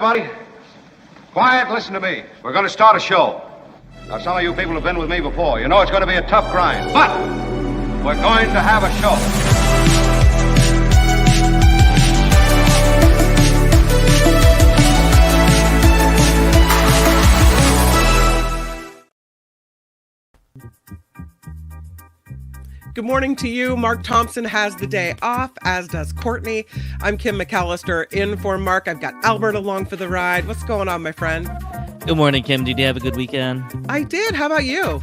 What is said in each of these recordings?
Everybody, quiet, listen to me. We're going to start a show. Now, some of you people have been with me before. You know it's going to be a tough grind, but we're going to have a show. Good morning to you. Mark Thompson has the day off, as does Courtney. I'm Kim McAllister in for Mark. I've got Albert along for the ride. What's going on, my friend? Good morning, Kim. Did you have a good weekend? I did. How about you?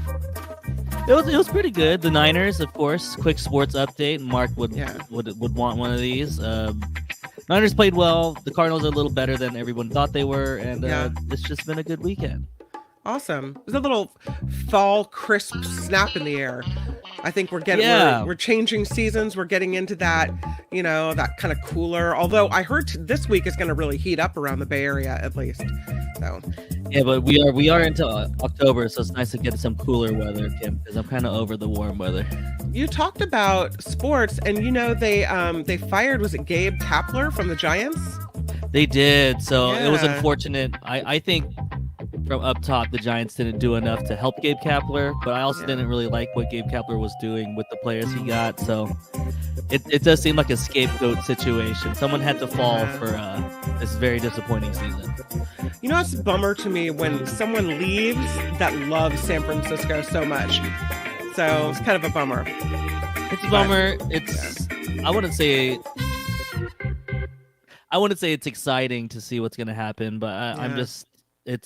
It was pretty good. The Niners, of course. Quick sports update. Mark would want one of these. Niners played well. The Cardinals are a little better than everyone thought they were, and it's just been a good weekend. Awesome. There's a little fall crisp snap in the air. I think we're changing seasons. We're getting into that, that kind of cooler. Although I heard this week is going to really heat up around the Bay Area at least. So. Yeah, but we are into October, so it's nice to get some cooler weather, Kim, because I'm kind of over the warm weather. You talked about sports, and they fired, was it Gabe Kapler from the Giants? They did. So It was unfortunate. I think from up top, the Giants didn't do enough to help Gabe Kapler, but I also didn't really like what Gabe Kapler was doing with the players he got. So it does seem like a scapegoat situation. Someone had to fall for this very disappointing season. You know, it's a bummer to me when someone leaves that loves San Francisco so much. So it's kind of a bummer. It's a bummer. I wouldn't say it's exciting to see what's going to happen, but I'm just. It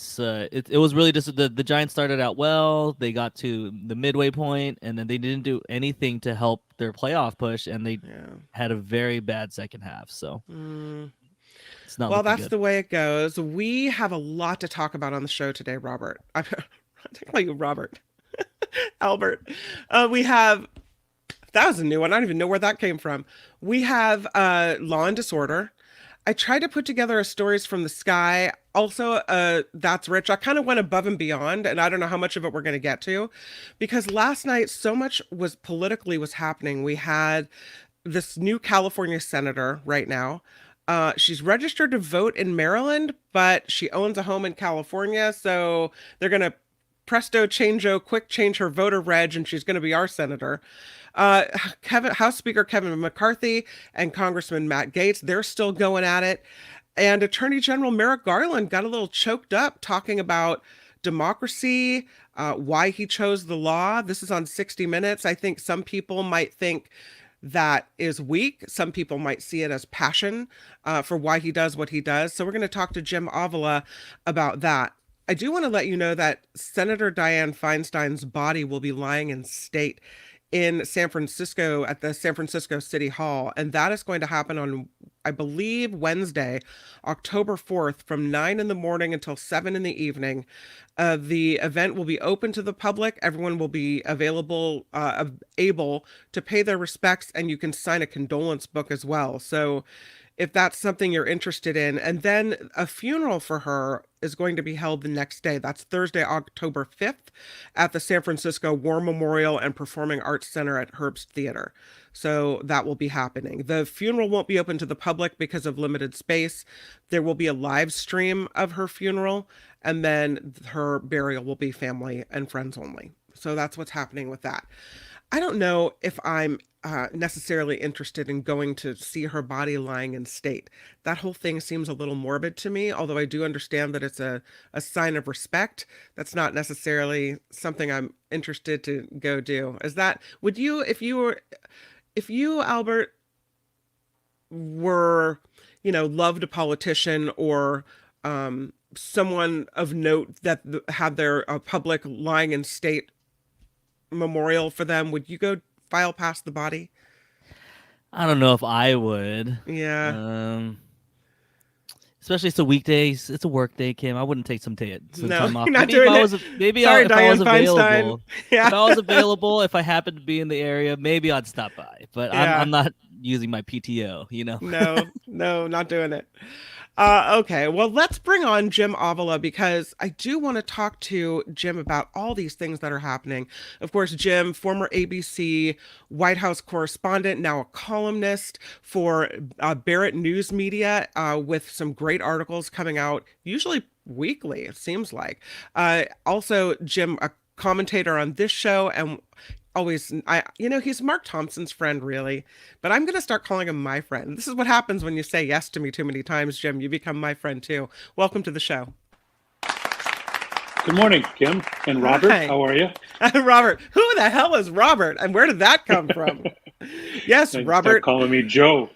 was really just the Giants started out well. They got to the midway point, and then they didn't do anything to help their playoff push, and they had a very bad second half. So it's not. Well, that's good. The way it goes. We have a lot to talk about on the show today, Robert. I'm calling you Robert. Albert. That was a new one. I don't even know where that came from. We have Law and Disorder. I tried to put together a Stories from the Sky. Also, That's Rich. I kind of went above and beyond, and I don't know how much of it we're going to get to, because last night so much was happening. We had this new California senator right now. She's registered to vote in Maryland, but she owns a home in California, so they're going to presto changeo, quick change her voter reg, and she's going to be our senator. House Speaker Kevin McCarthy and Congressman Matt Gaetz, they're still going at it. And Attorney General Merrick Garland got a little choked up talking about democracy, why he chose the law. This is on 60 Minutes. I think some people might think that is weak. Some people might see it as passion for why he does what he does. So we're going to talk to Jim Avila about that. I do want to let you know that Senator Diane Feinstein's body will be lying in state in San Francisco at the San Francisco City Hall. And that is going to happen on, I believe, Wednesday, October 4th from 9 in the morning until 7 in the evening. The event will be open to the public. Everyone will be able to pay their respects, and you can sign a condolence book as well. So if that's something you're interested in. And then a funeral for her is going to be held the next day. That's Thursday, October 5th at the San Francisco War Memorial and Performing Arts Center at Herbst Theater. So that will be happening. The funeral won't be open to the public because of limited space. There will be a live stream of her funeral, and then her burial will be family and friends only. So that's what's happening with that. I don't know if I'm necessarily interested in going to see her body lying in state. That whole thing seems a little morbid to me, although I do understand that it's a sign of respect. That's not necessarily something I'm interested to go do. Would you, if you, Albert, were, loved a politician or someone of note that had their public lying in state memorial for them, would you go file past the body? I don't know if I would. Yeah. Especially it's a weekday. It's a work day, Kim. I wouldn't take some time off. You're not doing it. Maybe Sorry, if I was Feinstein. available. Yeah. If I was available, if I happened to be in the area, maybe I'd stop by. But I'm not using my PTO, No, not doing it. Okay, well, let's bring on Jim Avila because I do want to talk to Jim about all these things that are happening. Of course, Jim, former ABC White House correspondent, now a columnist for Barrett News Media, with some great articles coming out, usually weekly, it seems like. Also, Jim, a commentator on this show, and always, he's Mark Thompson's friend, really, but I'm going to start calling him my friend. This is what happens when you say yes to me too many times, Jim. You become my friend too. Welcome to the show. Good morning, Kim and Robert. Hi. How are you? Robert. Who the hell is Robert, and where did that come from? Yes, Robert. Start calling me Joe.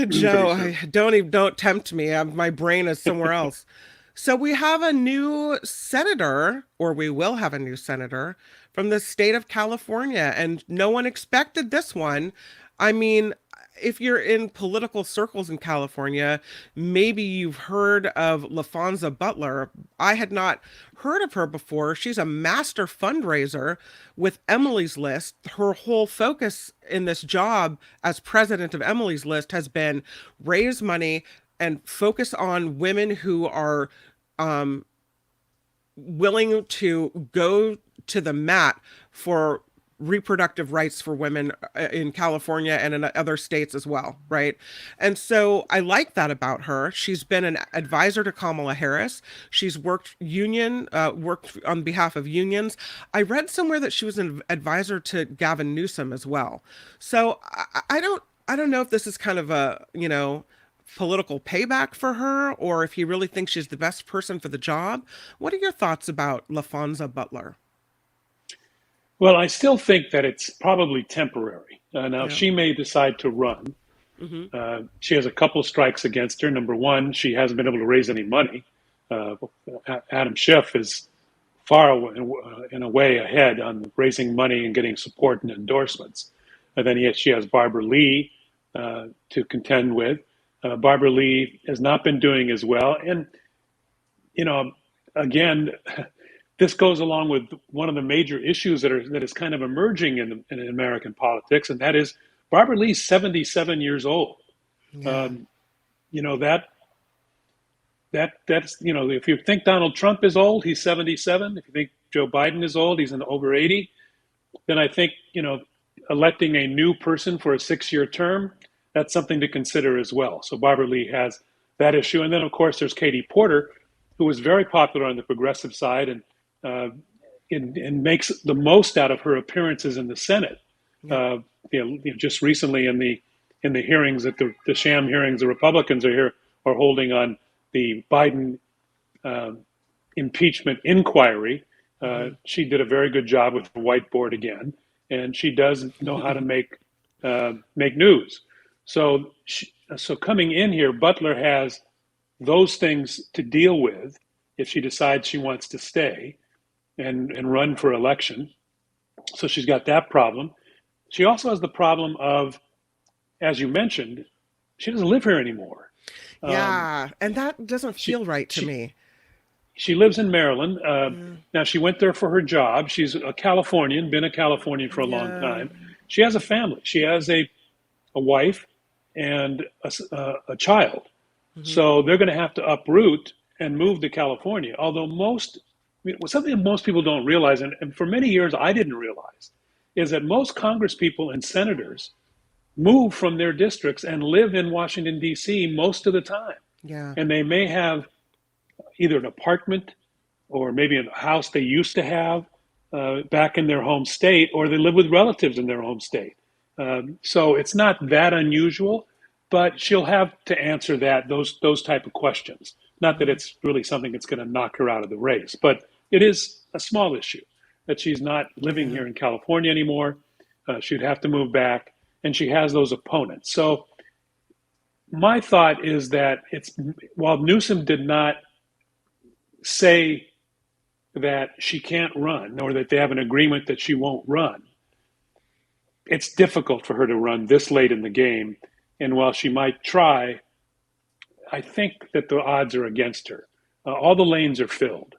Joe, don't tempt me. My brain is somewhere else. So we have a new senator, or we will have a new senator from the state of California, and no one expected this one. I mean, if you're in political circles in California, maybe you've heard of Laphonza Butler. I had not heard of her before. She's a master fundraiser with Emily's List. Her whole focus in this job as president of Emily's List has been raise money and focus on women who are willing to go to the mat for reproductive rights for women in California and in other states as well, right? And so I like that about her. She's been an advisor to Kamala Harris. She's worked on behalf of unions. I read somewhere that she was an advisor to Gavin Newsom as well. So I don't know if this is kind of a, political payback for her, or if he really thinks she's the best person for the job. What are your thoughts about Laphonza Butler? Well, I still think that it's probably temporary. Now, she may decide to run. Mm-hmm. She has a couple strikes against her. Number one, she hasn't been able to raise any money. Adam Schiff is far in a way ahead on raising money and getting support and endorsements. And then she has Barbara Lee to contend with. Barbara Lee has not been doing as well. And, again, this goes along with one of the major issues that is kind of emerging in American politics, and that is Barbara Lee's 77 years old. Yeah. That's if you think Donald Trump is old, he's 77. If you think Joe Biden is old, he's over 80. Then I think electing a new person for a 6-year term, that's something to consider as well. So Barbara Lee has that issue, and then of course there's Katie Porter, who was very popular on the progressive side and makes the most out of her appearances in the Senate. Yeah. Just recently in the hearings, the sham hearings the Republicans are holding on the Biden impeachment inquiry. She did a very good job with the whiteboard again, and she does know how to make news. So coming in here, Butler has those things to deal with if she decides she wants to stay and run for election. So she's got that problem. She also has the problem of, as you mentioned, she doesn't live here anymore. Yeah, and that doesn't feel right to me. She lives in Maryland. Now, she went there for her job. She's a Californian, been a Californian for a long time. She has a family. She has a wife and a child. Mm-hmm. So they're going to have to uproot and move to California. Although something most people don't realize, and for many years I didn't realize, is that most Congress people and senators move from their districts and live in Washington, D.C. most of the time. Yeah. And they may have either an apartment or maybe a house they used to have back in their home state, or they live with relatives in their home state. So it's not that unusual, but she'll have to answer those type of questions. Not that it's really something that's going to knock her out of the race, but it is a small issue that she's not living here in California anymore. She'd have to move back, and she has those opponents. So my thought is that while Newsom did not say that she can't run or that they have an agreement that she won't run, it's difficult for her to run this late in the game. And while she might try, I think that the odds are against her. All the lanes are filled.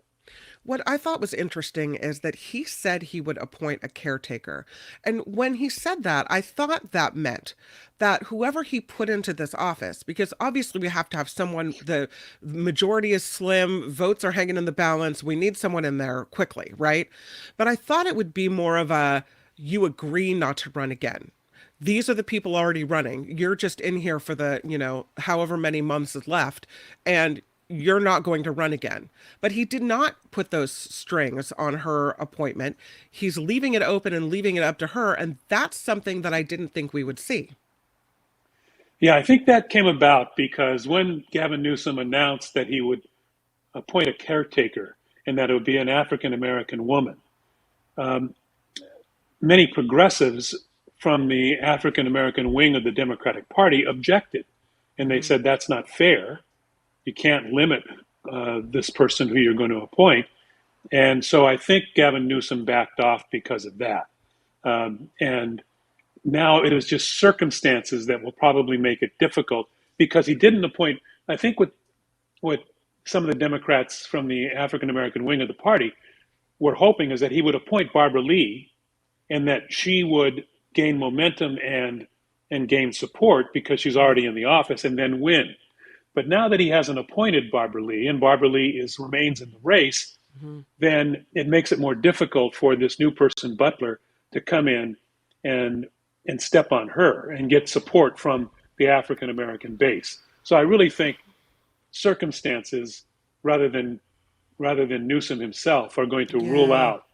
What I thought was interesting is that he said he would appoint a caretaker. And when he said that, I thought that meant that whoever he put into this office, because obviously we have to have someone, the majority is slim, votes are hanging in the balance, we need someone in there quickly, right? But I thought it would be more of a, you agree not to run again. These are the people already running. You're just in here for the, however many months is left, and you're not going to run again. But he did not put those strings on her appointment. He's leaving it open and leaving it up to her. And that's something that I didn't think we would see. Yeah, I think that came about because when Gavin Newsom announced that he would appoint a caretaker and that it would be an African-American woman, many progressives from the African-American wing of the Democratic Party objected. And they said, that's not fair. You can't limit this person who you're going to appoint. And so I think Gavin Newsom backed off because of that. And now it is just circumstances that will probably make it difficult because he didn't appoint. I think what some of the Democrats from the African-American wing of the party were hoping is that he would appoint Barbara Lee and that she would gain momentum and gain support because she's already in the office and then win. But now that he hasn't appointed Barbara Lee and Barbara Lee remains in the race, then it makes it more difficult for this new person, Butler, to come in and step on her and get support from the African-American base. So I really think circumstances rather than Newsom himself are going to rule out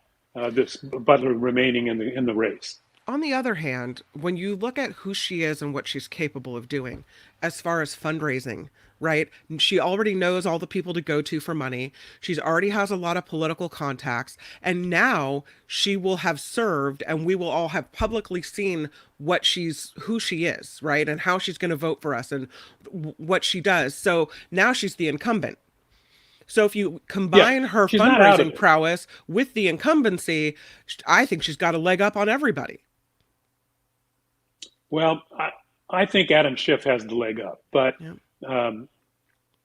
this Butler remaining in the race. On the other hand, when you look at who she is and what she's capable of doing as far as fundraising, right? She already knows all the people to go to for money. She's already has a lot of political contacts. And now she will have served and we will all have publicly seen who she is, right? And how she's going to vote for us and what she does. So now she's the incumbent. So if you combine her fundraising prowess with the incumbency, I think she's got a leg up on everybody. Well, I think Adam Schiff has the leg up, but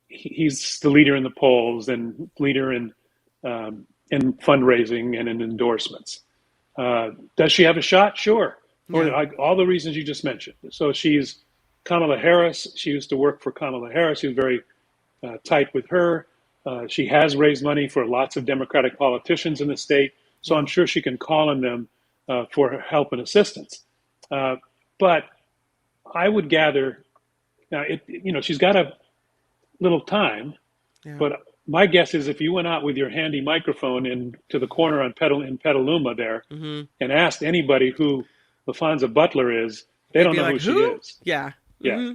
he's the leader in the polls and leader in fundraising and in endorsements. Does she have a shot? Sure. All the reasons you just mentioned. So she's Kamala Harris. She used to work for Kamala Harris. She was very tight with her. She has raised money for lots of Democratic politicians in the state. So I'm sure she can call on them for help and assistance. But I would gather now, she's got a little time, but my guess is if you went out with your handy microphone to the corner in Petaluma there and asked anybody who Laphonza Butler is, they don't know who she is. Yeah. Yeah.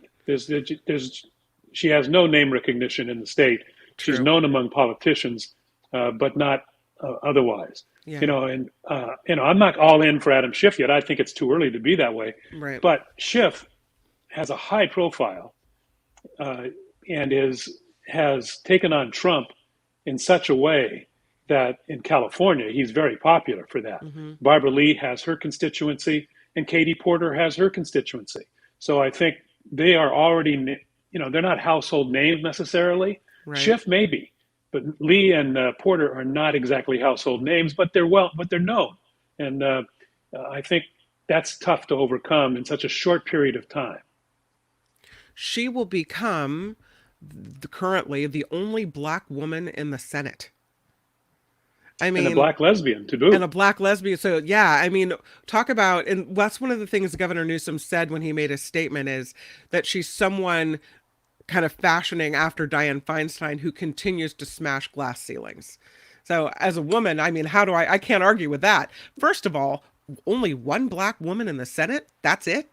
She has no name recognition in the state. True. She's known among politicians, but not otherwise. Yeah. I'm not all in for Adam Schiff yet. I think it's too early to be that way. Right. But Schiff has a high profile and has taken on Trump in such a way that in California, he's very popular for that. Barbara Lee has her constituency and Katie Porter has her constituency. So I think they are already, they're not household names necessarily. Right. Schiff maybe, but Lee and Porter are not exactly household names, but they're known. And I think that's tough to overcome in such a short period of time. She will become currently the only Black woman in the Senate. I mean, and a Black lesbian to boot. And a Black lesbian. So yeah, I mean, talk about, and that's one of the things Governor Newsom said when he made his statement is that she's someone kind of fashioning after Diane Feinstein who continues to smash glass ceilings. So as a woman, I mean, I can't argue with that. First of all, only one Black woman in the Senate? That's it?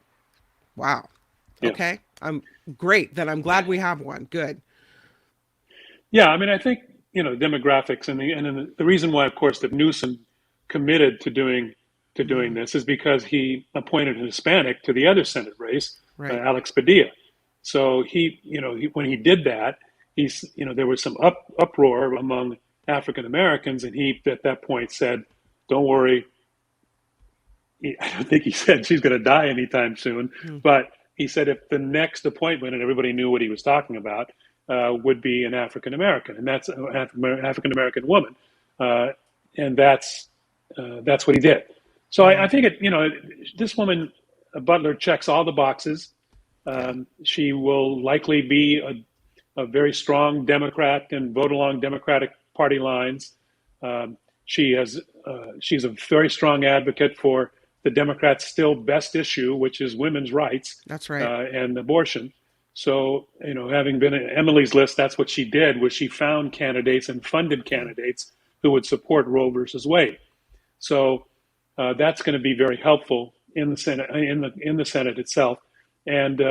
Wow. Yeah. Okay. I'm great. Then I'm glad we have one. Good. Yeah. I mean, I think, demographics and the reason why, of course, that Newsom committed to doing this is because he appointed a Hispanic to the other Senate race, right. Alex Padilla. So when he did that, there was some uproar among African Americans, and he at that point said, "Don't worry." I don't think he said she's going to die anytime soon, but he said if the next appointment, and everybody knew what he was talking about, would be an African American, and that's an African American woman. and that's what he did. So I think this woman Butler checks all the boxes. She will likely be a very strong Democrat and vote along Democratic Party lines. She's a very strong advocate for the Democrats' still best issue, which is women's rights. That's right. And abortion. So, having been in Emily's list, that's what she did, was she found candidates and funded candidates who would support Roe versus Wade. So that's going to be very helpful in the Senate, in the Senate itself. And,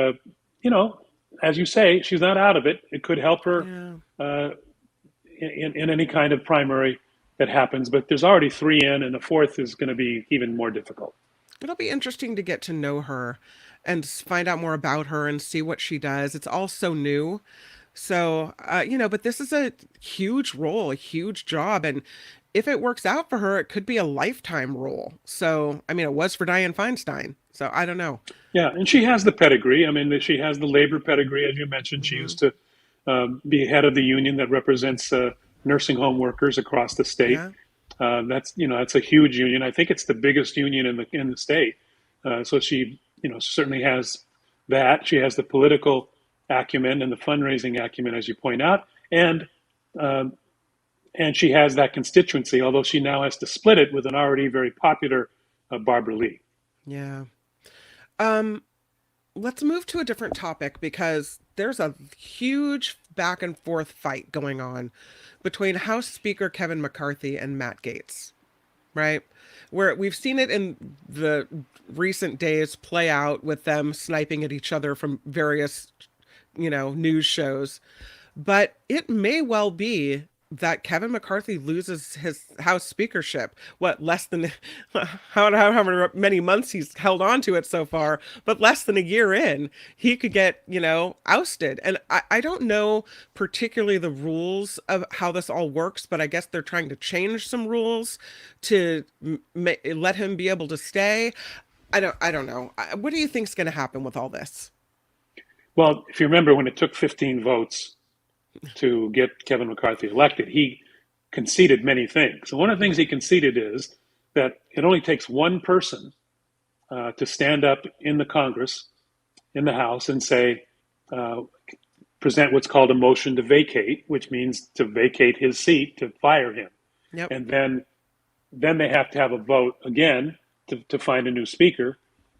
as you say, she's not out of it. It could help her in any kind of primary that happens. But there's already 3 in, and the 4th is going to be even more difficult. It'll be interesting to get to know her and find out more about her and see what she does. It's all so new. So, but this is a huge role, a huge job. And if it works out for her, it could be a lifetime role. So, it was for Diane Feinstein. So I don't know. Yeah. And she has the pedigree. She has the labor pedigree, as you mentioned. She used to be head of the union that represents nursing home workers across the state. Yeah. That's a huge union. I think it's the biggest union in the state. So she, certainly has that. She has the political acumen and the fundraising acumen, as you point out, and she has that constituency. Although she now has to split it with an already very popular Barbara Lee. Yeah. Let's move to a different topic, because there's a huge back and forth fight going on between House Speaker Kevin McCarthy and Matt Gaetz, right? Where we've seen it in the recent days play out with them sniping at each other from various, news shows. But it may well be that Kevin McCarthy loses his House speakership. Less than how many months he's held on to it so far, but less than a year in, he could get, ousted. And I don't know particularly the rules of how this all works, but I guess they're trying to change some rules to let him be able to stay. I don't know. What do you think is going to happen with all this? Well, if you remember, when it took 15 votes to get Kevin McCarthy elected, he conceded many things. And one of the things he conceded is that it only takes one person to stand up in the Congress, in the House, and say, present what's called a motion to vacate, which means to vacate his seat, to fire him. Yep. And then they have to have a vote again to find a new speaker.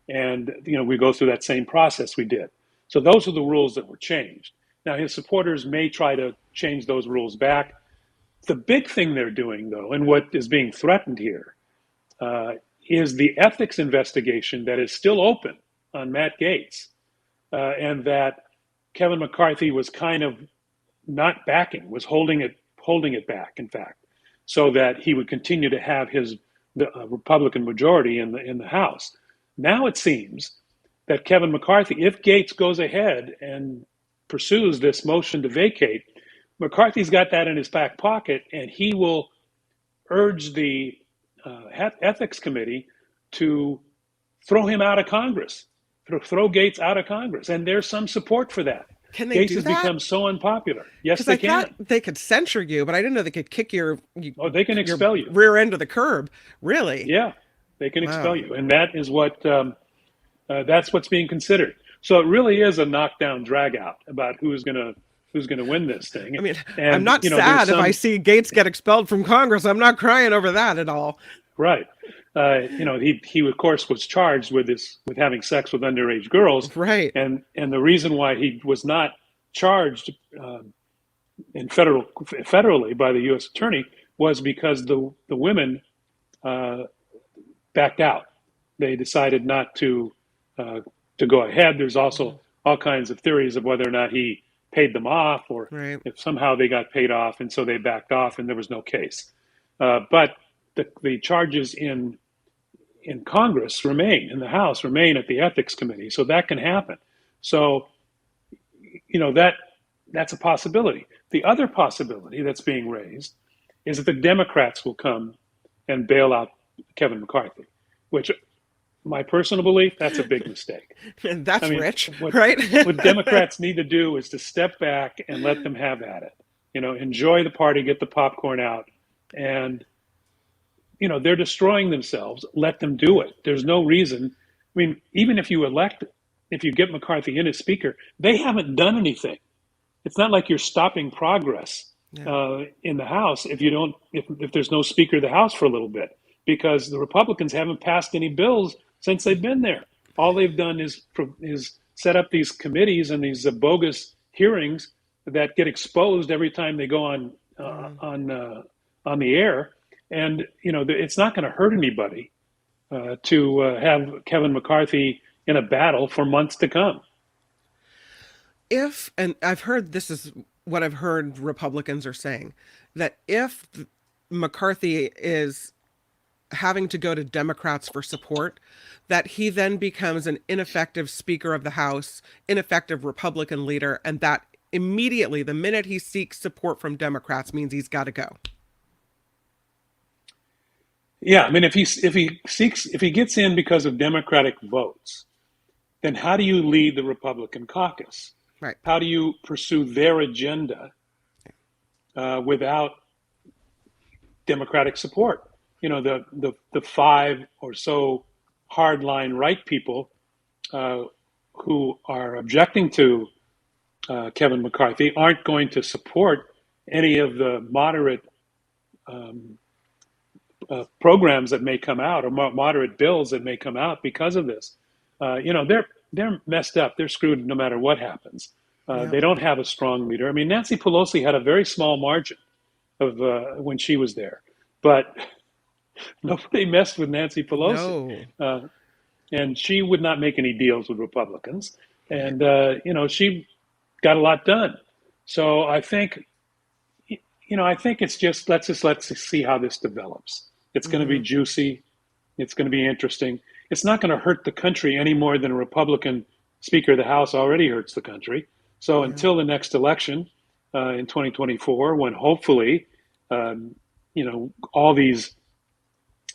And, we go through that same process we did. So those are the rules that were changed. Now, his supporters may try to change those rules back. The big thing they're doing, though, and what is being threatened here, is the ethics investigation that is still open on Matt Gaetz, and that Kevin McCarthy was kind of not backing, was holding it back, in fact, so that he would continue to have the Republican majority in the House. Now it seems that Kevin McCarthy, if Gaetz goes ahead and pursues this motion to vacate, McCarthy's got that in his back pocket, and he will urge the ethics committee to throw him out of Congress, throw Gaetz out of Congress. And there's some support for that. Can they Gaetz do has that? become so unpopular. Yes, they can. Thought they could censure you, but I didn't know they could kick they can expel you. Rear end of the curb. Really? Yeah, they can expel you. And that is that's what's being considered. So it really is a knockdown drag out about who's going to win this thing. I'm not sad if I see Gaetz get expelled from Congress. I'm not crying over that at all. Right. He of course was charged with having sex with underage girls. Right. And the reason why he was not charged federally by the U.S. attorney was because the women backed out. They decided not to go ahead. There's also all kinds of theories of whether or not he paid them off, or if somehow they got paid off, and so they backed off, and there was no case. But the charges in Congress remain, in the House remain at the Ethics Committee, so that can happen. So, that's a possibility. The other possibility that's being raised is that the Democrats will come and bail out Kevin McCarthy, which, my personal belief, that's a big mistake. That's rich, right? What Democrats need to do is to step back and let them have at it. Enjoy the party, get the popcorn out, And, they're destroying themselves. Let them do it. There's no reason. I mean, even if you get McCarthy in as Speaker, they haven't done anything. It's not like you're stopping progress in the House if there's no Speaker of the House for a little bit, because the Republicans haven't passed any bills since they've been there. All they've done is set up these committees and these bogus hearings that get exposed every time they go on the air. And it's not going to hurt anybody to have Kevin McCarthy in a battle for months to come. And I've heard, this is what I've heard Republicans are saying, that if McCarthy is having to go to Democrats for support, that he then becomes an ineffective Speaker of the House, ineffective Republican leader, and that immediately, the minute he seeks support from Democrats, means he's got to go. Yeah, I mean, if he gets in because of Democratic votes, then how do you lead the Republican caucus? Right. How do you pursue their agenda without Democratic support? The 5 or so hardline right people who are objecting to Kevin McCarthy aren't going to support any of the moderate programs that may come out, or moderate bills that may come out because of this. They're messed up. They're screwed no matter what happens. They don't have a strong leader. I mean, Nancy Pelosi had a very small margin of when she was there, but nobody messed with Nancy Pelosi. No. And she would not make any deals with Republicans. And, she got a lot done. So I think it's just, let's see how this develops. It's going to be juicy. It's going to be interesting. It's not going to hurt the country any more than a Republican Speaker of the House already hurts the country. So until the next election in 2024, when hopefully, all these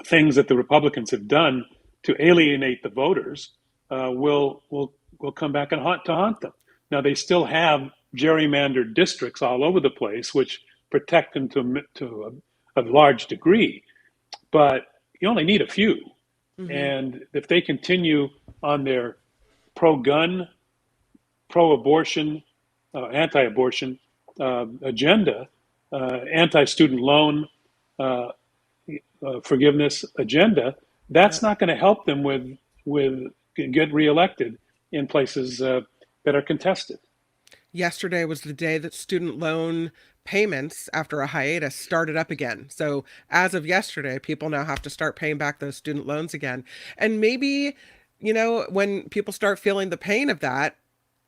things that the Republicans have done to alienate the voters will come back and haunt them. Now, they still have gerrymandered districts all over the place, which protect them to a large degree. But you only need a few. Mm-hmm. And if they continue on their pro-gun, pro-abortion, anti-abortion agenda, anti-student loan forgiveness agenda, that's not going to help them with get reelected in places that are contested. Yesterday was the day that student loan payments, after a hiatus, started up again. So as of yesterday, people now have to start paying back those student loans again. And maybe, when people start feeling the pain of that,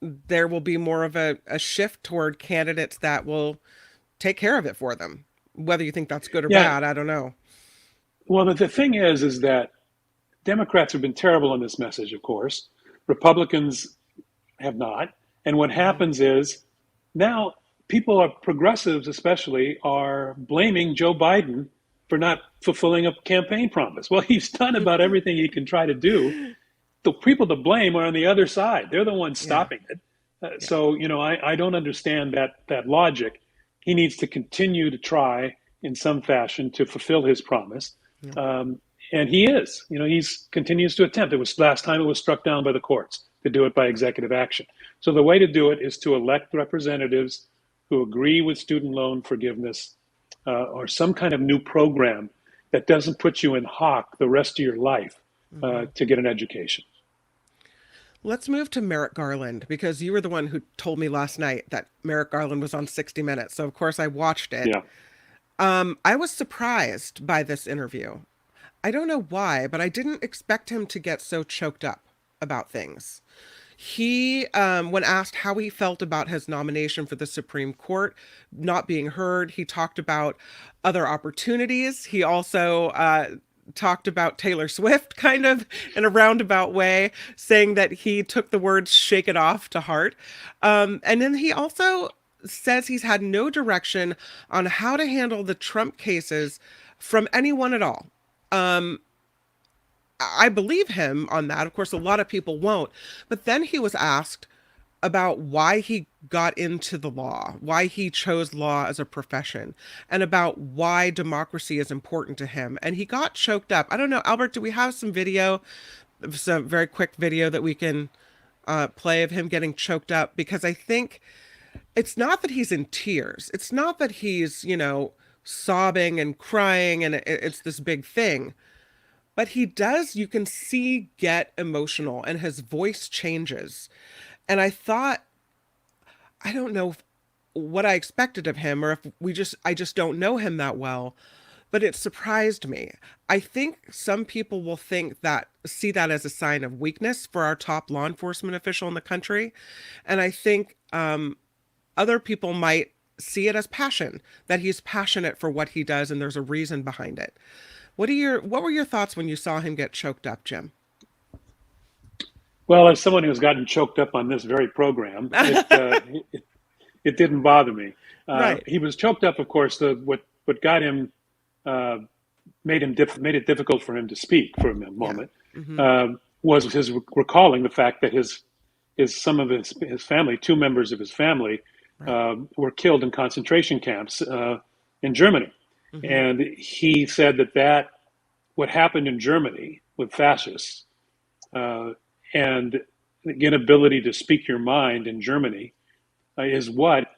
there will be more of a shift toward candidates that will take care of it for them. Whether you think that's good or bad, I don't know. Well, the thing is that Democrats have been terrible on this message, of course. Republicans have not. And what happens is now progressives especially, are blaming Joe Biden for not fulfilling a campaign promise. Well, he's done about everything he can try to do. The people to blame are on the other side. They're the ones stopping it. So, I don't understand that logic. He needs to continue to try in some fashion to fulfill his promise. And he is. He continues to attempt. Last time it was struck down by the courts to do it by executive action. So the way to do it is to elect representatives who agree with student loan forgiveness or some kind of new program that doesn't put you in hock the rest of your life to get an education. Let's move to Merrick Garland, because you were the one who told me last night that Merrick Garland was on 60 Minutes. So, of course, I watched it. Yeah. I was surprised by this interview. I don't know why, but I didn't expect him to get so choked up about things. He, when asked how he felt about his nomination for the Supreme Court not being heard, he talked about other opportunities. He also talked about Taylor Swift kind of in a roundabout way, saying that he took the words "shake it off" to heart. And then he also says he's had no direction on how to handle the Trump cases from anyone at all. I believe him on that. Of course, a lot of people won't. But then he was asked, about why he got into the law, why he chose law as a profession, and about why democracy is important to him. And he got choked up. I don't know, Albert, do we have some video, some very quick video that we can play of him getting choked up? Because I think it's not that he's in tears. It's not that he's, sobbing and crying and it's this big thing. But he does, you can see, get emotional, and his voice changes. And I thought, I don't know what I expected of him, or if I just don't know him that well, but it surprised me. I think some people will see that as a sign of weakness for our top law enforcement official in the country. And I think other people might see it as passion, that he's passionate for what he does and there's a reason behind it. What were your thoughts when you saw him get choked up, Jim? Well, as someone who's gotten choked up on this very program, it didn't bother me. Right. He was choked up, of course. What got him made it difficult for him to speak for a moment. Yeah. Mm-hmm. Was his recalling the fact that some of his family, 2 members of his family, right, were killed in concentration camps in Germany. Mm-hmm. And he said that what happened in Germany with fascists and the inability to speak your mind in Germany is what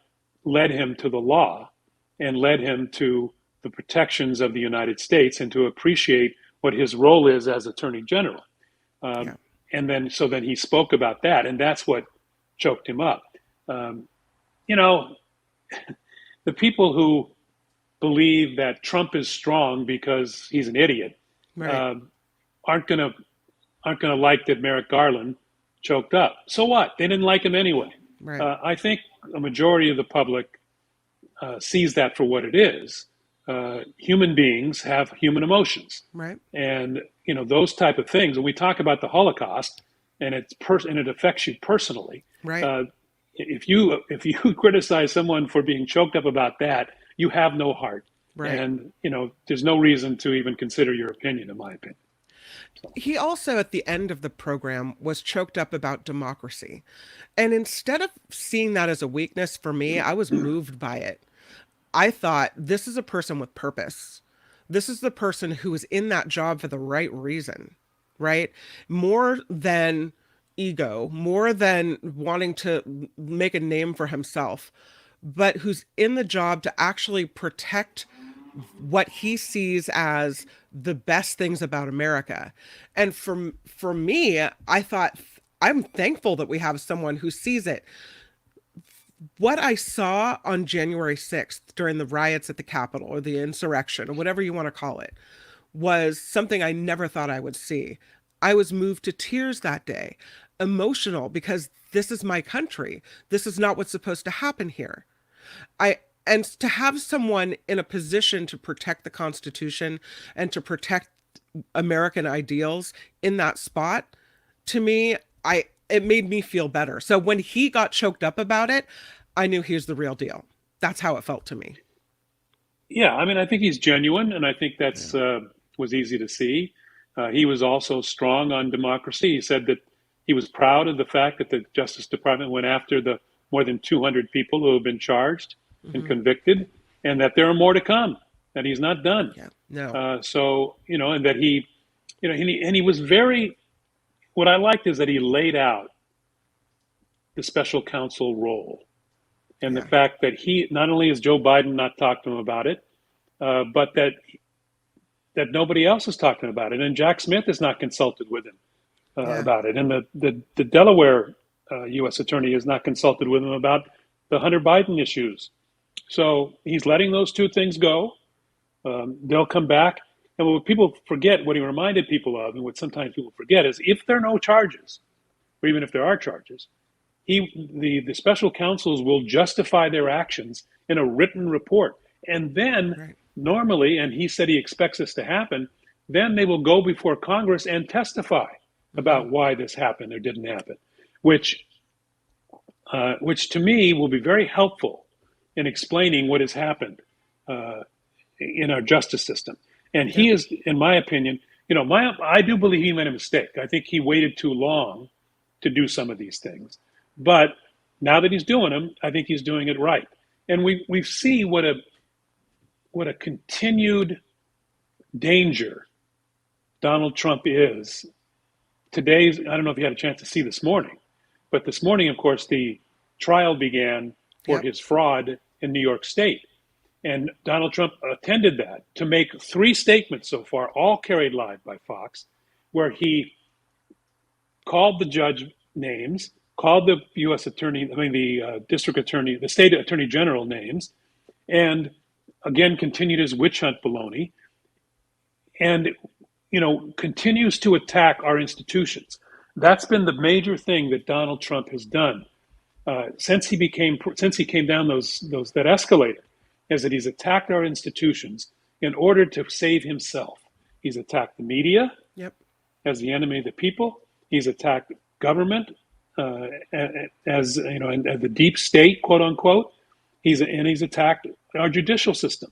led him to the law and led him to the protections of the United States and to appreciate what his role is as Attorney General. Yeah. And then he spoke about that, and that's what choked him up. The people who believe that Trump is strong because he's an idiot, right, aren't gonna like that Merrick Garland choked up. So what? They didn't like him anyway. Right. I think a majority of the public sees that for what it is. Human beings have human emotions, right? And those type of things. When we talk about the Holocaust, and it affects you personally, right? If you criticize someone for being choked up about that, you have no heart, right? And there's no reason to even consider your opinion, in my opinion. He also, at the end of the program, was choked up about democracy, and instead of seeing that as a weakness for me, I was moved by it. I thought, this is a person with purpose. This is the person who is in that job for the right reason, right? More than ego, more than wanting to make a name for himself, but who's in the job to actually protect what he sees as the best things about America. And for me, I thought, I'm thankful that we have someone who sees it. What I saw on January 6th during the riots at the Capitol, or the insurrection, or whatever you want to call it, was something I never thought I would see. I was moved to tears that day, emotional, because this is my country. This is not what's supposed to happen here. And to have someone in a position to protect the Constitution and to protect American ideals in that spot, to me, it made me feel better. So when he got choked up about it, I knew he was the real deal. That's how it felt to me. Yeah, I think he's genuine, and I think that's was easy to see. He was also strong on democracy. He said that he was proud of the fact that the Justice Department went after the more than 200 people who have been charged and convicted, and that there are more to come, that he's not done. Yeah. No. And that he was very, what I liked is that he laid out the special counsel role, and the fact that he, not only has Joe Biden not talked to him about it, but that nobody else is talking about it. And Jack Smith is not consulted with him about it. And the Delaware U.S. attorney is not consulted with him about the Hunter Biden issues. So he's letting those 2 things go. They'll come back. And what people forget, what he reminded people of, and what sometimes people forget, is if there are no charges, or even if there are charges, the special counsels will justify their actions in a written report. And then normally, and he said he expects this to happen, then they will go before Congress and testify about why this happened or didn't happen, which to me will be very helpful in explaining what has happened in our justice system. And he is, in my opinion, I do believe he made a mistake. I think he waited too long to do some of these things. But now that he's doing them, I think he's doing it right. And we see what a continued danger Donald Trump is. Today's, I don't know if you had a chance to see this morning, but this morning, of course, the trial began for his fraud in New York State. And Donald Trump attended that to make 3 statements so far, all carried live by Fox, where he called the judge names, called the U.S. attorney, the district attorney, the state attorney general names, and again continued his witch hunt baloney, and continues to attack our institutions. That's been the major thing that Donald Trump has done since he came down that escalator, is that he's attacked our institutions in order to save himself. He's attacked the media as the enemy of the people. He's attacked government as the deep state, quote unquote. He's attacked our judicial system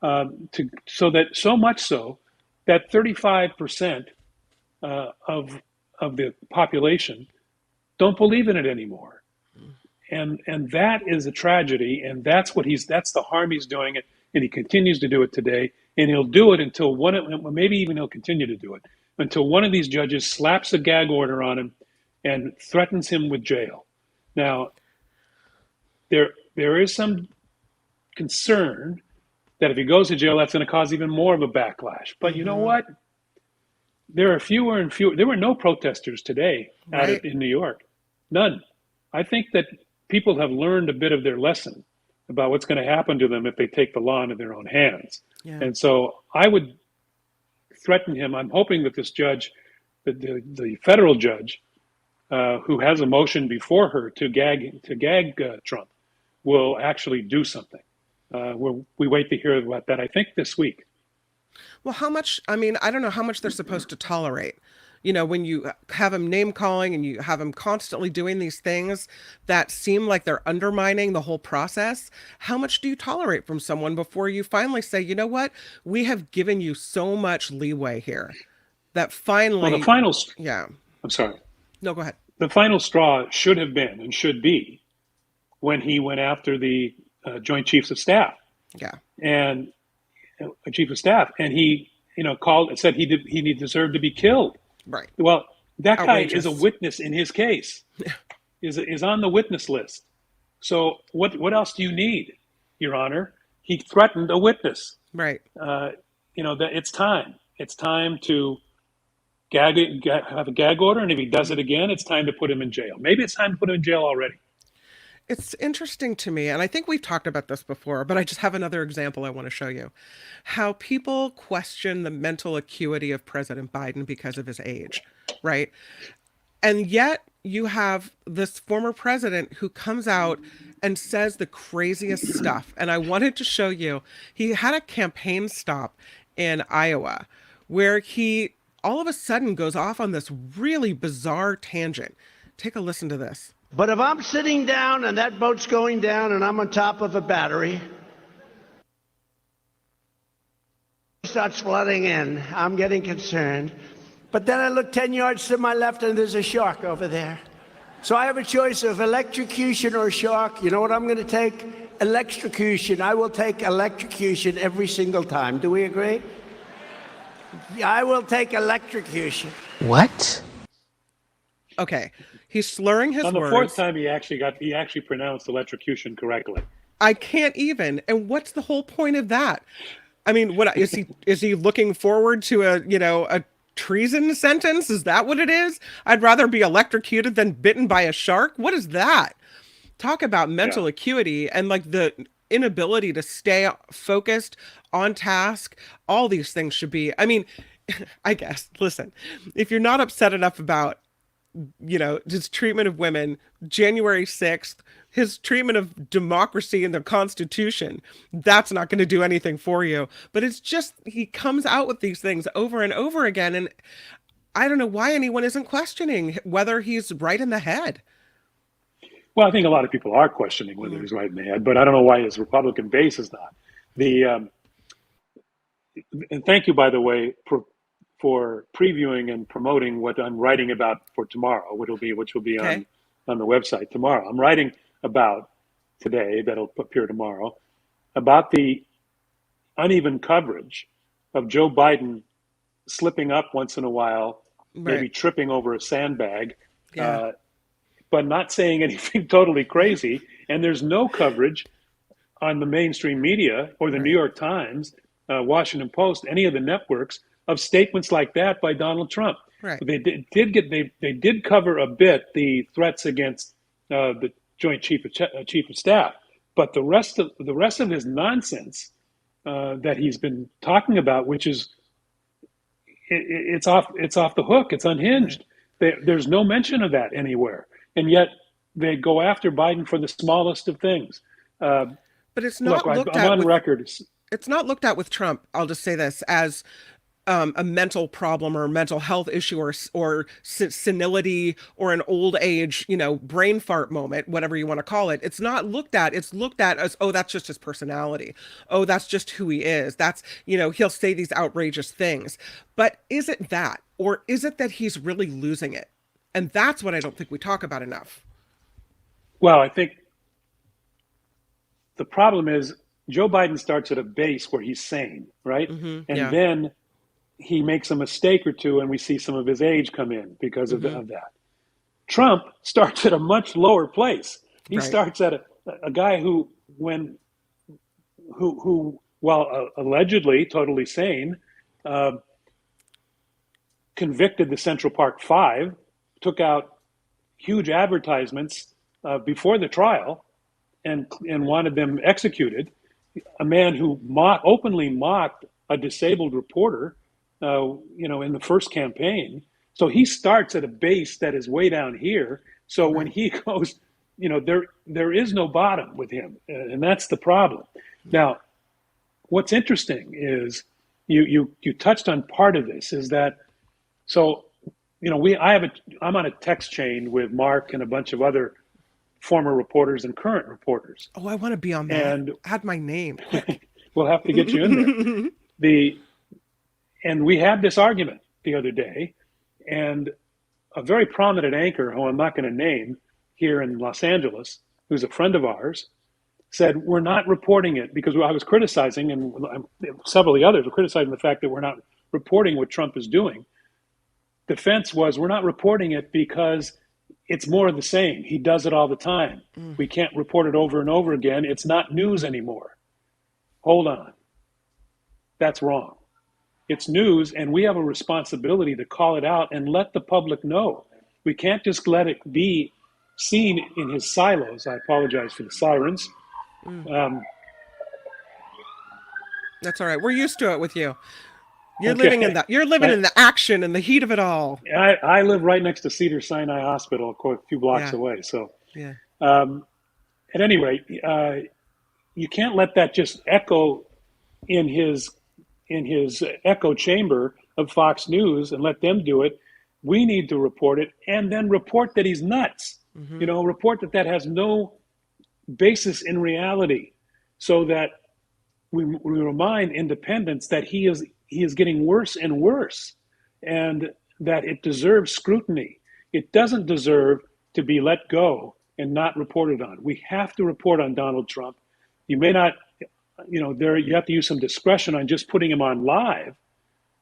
so much so that 35% of the population don't believe in it anymore. And that is a tragedy, and that's the harm he's doing it, and he continues to do it today, and he'll do it until maybe even he'll continue to do it until one of these judges slaps a gag order on him and threatens him with jail. Now, there is some concern that if he goes to jail, that's going to cause even more of a backlash. But you know what? There are fewer and fewer. There were no protesters today at it in New York. None. I think that people have learned a bit of their lesson about what's going to happen to them if they take the law into their own hands. Yeah. And so I would threaten him. I'm hoping that this judge, the federal judge, who has a motion before her to gag Trump, will actually do something. We wait to hear about that, I think, this week. Well, how much, I don't know how much they're supposed to tolerate. When you have him name calling and you have him constantly doing these things that seem like they're undermining the whole process, how much do you tolerate from someone before you finally say, you know what, we have given you so much leeway here that finally... Well, the final... Yeah. I'm sorry. No, go ahead. The final straw should have been and should be when he went after the Joint Chiefs of Staff. Yeah. And Chief of Staff, and he, called and said he deserved to be killed. Right. Well, that guy is a witness in his case. Is on the witness list. So what else do you need, Your Honor? He threatened a witness. Right. That it's time. It's time to have a gag order, and if he does it again, it's time to put him in jail. Maybe it's time to put him in jail already. It's interesting to me, and I think we've talked about this before, but I just have another example I want to show you. How people question the mental acuity of President Biden because of his age, right? And yet you have this former president who comes out and says the craziest stuff. And I wanted to show you, he had a campaign stop in Iowa where he all of a sudden goes off on this really bizarre tangent. Take a listen to this. But if I'm sitting down and that boat's going down and I'm on top of a battery, it starts flooding in. I'm getting concerned. But then I look 10 yards to my left and there's a shark over there. So I have a choice of electrocution or shark. You know what I'm going to take? Electrocution. I will take electrocution every single time. Do we agree? I will take electrocution. What? Okay. He's slurring his words. On the fourth time, he actually pronounced electrocution correctly. I can't even. And what's the whole point of that? I mean, what is he looking forward to a treason sentence? Is that what it is? I'd rather be electrocuted than bitten by a shark. What is that? Talk about mental acuity and like the inability to stay focused on task. All these things should be, I guess, listen, if you're not upset enough about his treatment of women, January 6th, his treatment of democracy and the Constitution, that's not going to do anything for you. But it's just, he comes out with these things over and over again. And I don't know why anyone isn't questioning whether he's right in the head. Well, I think a lot of people are questioning whether he's right in the head, but I don't know why his Republican base is not. And thank you, by the way, for previewing and promoting what I'm writing about for tomorrow, which will be on the website tomorrow. I'm writing about today, that'll appear tomorrow, about the uneven coverage of Joe Biden slipping up once in a while, maybe tripping over a sandbag, but not saying anything totally crazy. And there's no coverage on the mainstream media or the New York Times, Washington Post, any of the networks of statements like that by Donald Trump. Right. They did cover a bit the threats against the Joint Chief of Staff, but the rest of his nonsense that he's been talking about, which is it's off the hook, it's unhinged. There's no mention of that anywhere, and yet they go after Biden for the smallest of things. But it's not looked at. I'm on record. It's not looked at with Trump. I'll just say this as a mental problem or mental health issue or senility or an old age, brain fart moment, whatever you want to call it. It's not looked at. It's looked at as, oh, that's just his personality. Oh, that's just who he is. That's, he'll say these outrageous things. But is it that, or is it that he's really losing it? And that's what I don't think we talk about enough. Well, I think the problem is Joe Biden starts at a base where he's sane, right? And then he makes a mistake or two and we see some of his age come in because of that. Trump starts at a much lower place. He starts at a guy who allegedly totally sane, convicted the Central Park Five, took out huge advertisements before the trial and wanted them executed. A man who openly mocked a disabled reporter, in the first campaign. So he starts at a base that is way down here. So when he goes, there is no bottom with him, and that's the problem. Now, what's interesting is you touched on part of this is that. So, I'm on a text chain with Mark and a bunch of other former reporters and current reporters. Oh, I want to be on that. And add my name. We'll have to get you in there. And we had this argument the other day, and a very prominent anchor, who I'm not going to name, here in Los Angeles, who's a friend of ours, said, we're not reporting it because I was criticizing, and several of the others were criticizing the fact that we're not reporting what Trump is doing. Defense was, we're not reporting it because it's more of the same. He does it all the time. We can't report it over and over again. It's not news anymore. Hold on. That's wrong. It's news, and we have a responsibility to call it out and let the public know. We can't just let it be seen in his silos. I apologize for the sirens. That's all right. We're used to it with you. You're living in that. You're living in the action and the heat of it all. I live right next to Cedars-Sinai Hospital, a few blocks away. So, at any rate, you can't let that just echo in his echo chamber of Fox News and let them do it. We need to report it and then report that he's nuts. Report that has no basis in reality, so that we remind independents that he is getting worse and worse, and that it deserves scrutiny. It doesn't deserve to be let go and not reported on. We have to report on Donald Trump. You may not, you have to use some discretion on just putting him on live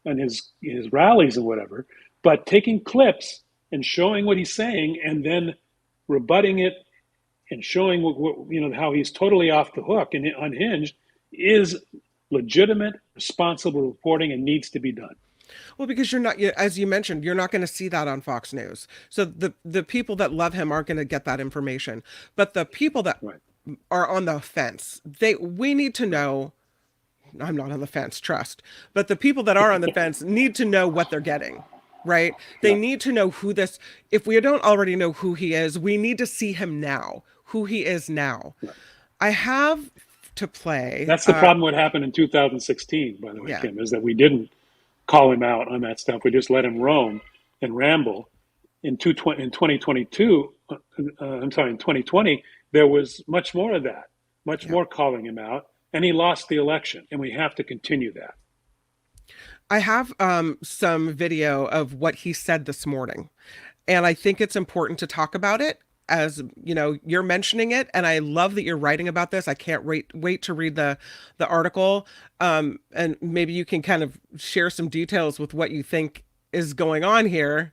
on his rallies and whatever, but taking clips and showing what he's saying and then rebutting it and showing how he's totally off the hook and unhinged is legitimate, responsible reporting and needs to be done. Well, because you're not, as you mentioned, you're not going to see that on Fox News. So the people that love him aren't going to get that information. But the people that are on the fence, we need to know. I'm not on the fence, trust. But the people that are on the fence need to know what they're getting, right? They need to know who this. If we don't already know who he is, we need to see him now, who he is now. Right. I have to play. That's the problem. What happened in 2016, by the way, Kim, is that we didn't call him out on that stuff. We just let him roam and ramble. In 2022, in 2020, there was much more of that, much more calling him out, and he lost the election, and we have to continue that. I have some video of what he said this morning, and I think it's important to talk about it as you know, you're mentioning it, and I love that you're writing about this. I can't wait to read the article, and maybe you can kind of share some details with what you think is going on here.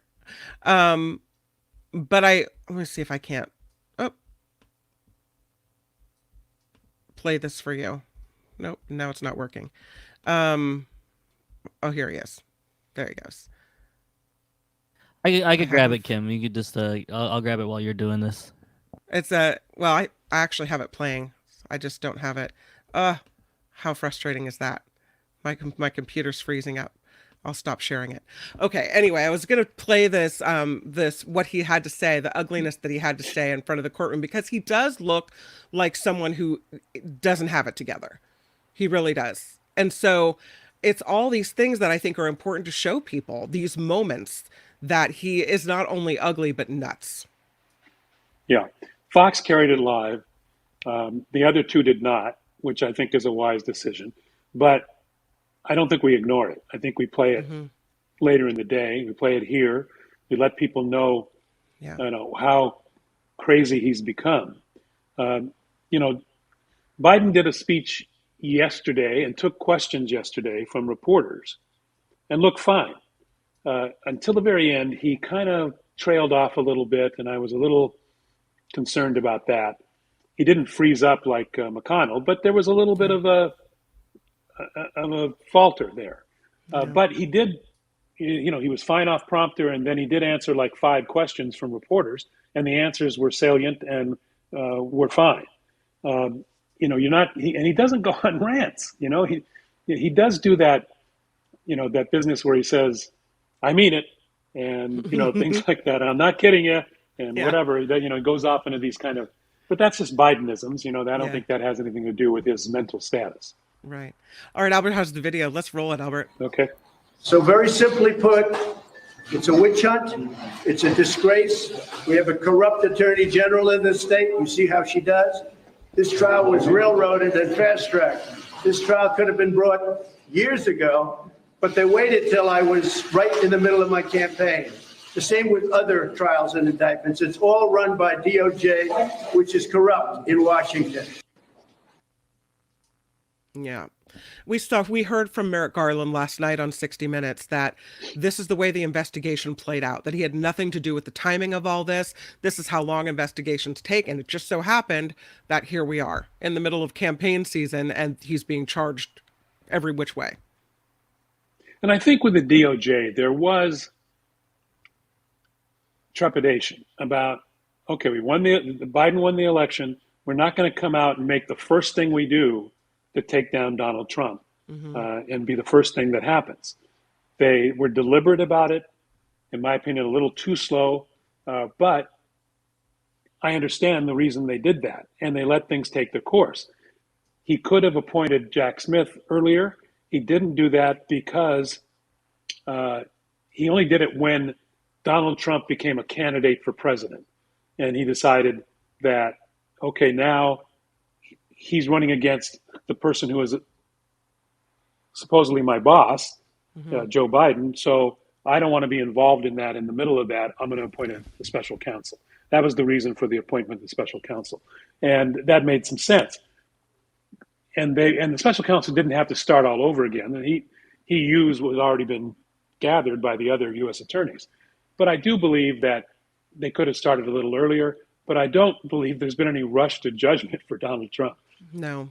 But let me see if I can't play this for you. Nope, now it's not working. Oh, here he is. There he goes. I could grab it, Kim. You could just I'll grab it while you're doing this. It's well, I actually have it playing. I just don't have it. How frustrating is that? My computer's freezing up. I'll stop sharing it. Okay. Anyway, I was going to play this what he had to say, the ugliness that he had to say in front of the courtroom, because he does look like someone who doesn't have it together. He really does. And so it's all these things that I think are important to show people, these moments that he is not only ugly, but nuts. Yeah. Fox carried it live. The other two did not, which I think is a wise decision. But I don't think we ignore it. I think we play it later in the day. We play it here. We let people know, you know, how crazy he's become. You know, Biden did a speech yesterday and took questions yesterday from reporters and looked fine. Until the very end, he kind of trailed off a little bit, and I was a little concerned about that. He didn't freeze up like McConnell, but there was a little bit of a falter there. But he did, you know, he was fine off prompter, and then he did answer like 5 questions from reporters, and the answers were salient and were fine. You know, and he doesn't go on rants. You know, he does do that, you know, that business where he says, "I mean it," and you know, things like that. I'm not kidding you, and whatever. That, you know, goes off into these kind of, but that's just Bidenisms. You know, I don't think that has anything to do with his mental status. Right. All right, Albert has the video. Let's roll it, Albert. Okay. So very simply put, it's a witch hunt. It's a disgrace. We have a corrupt attorney general in this state. You see how she does? This trial was railroaded and fast-tracked. This trial could have been brought years ago, but they waited till I was right in the middle of my campaign. The same with other trials and indictments. It's all run by DOJ, which is corrupt in Washington. Yeah. We heard from Merrick Garland last night on 60 Minutes that this is the way the investigation played out, that he had nothing to do with the timing of all this. This is how long investigations take. And it just so happened that here we are in the middle of campaign season and he's being charged every which way. And I think with the DOJ, there was trepidation about, okay, Biden won the election. We're not going to come out and make the first thing we do to take down Donald Trump and be the first thing that happens. They were deliberate about it, in my opinion, a little too slow, but I understand the reason they did that, and they let things take their course. He could have appointed Jack Smith earlier. He didn't do that because he only did it when Donald Trump became a candidate for president, and he decided that, okay, now he's running against the person who is supposedly my boss, Joe Biden. So I don't want to be involved in that. In the middle of that, I'm going to appoint a special counsel. That was the reason for the appointment of the special counsel. And that made some sense. And the special counsel didn't have to start all over again. And he used what had already been gathered by the other U.S. attorneys. But I do believe that they could have started a little earlier. But I don't believe there's been any rush to judgment for Donald Trump. No.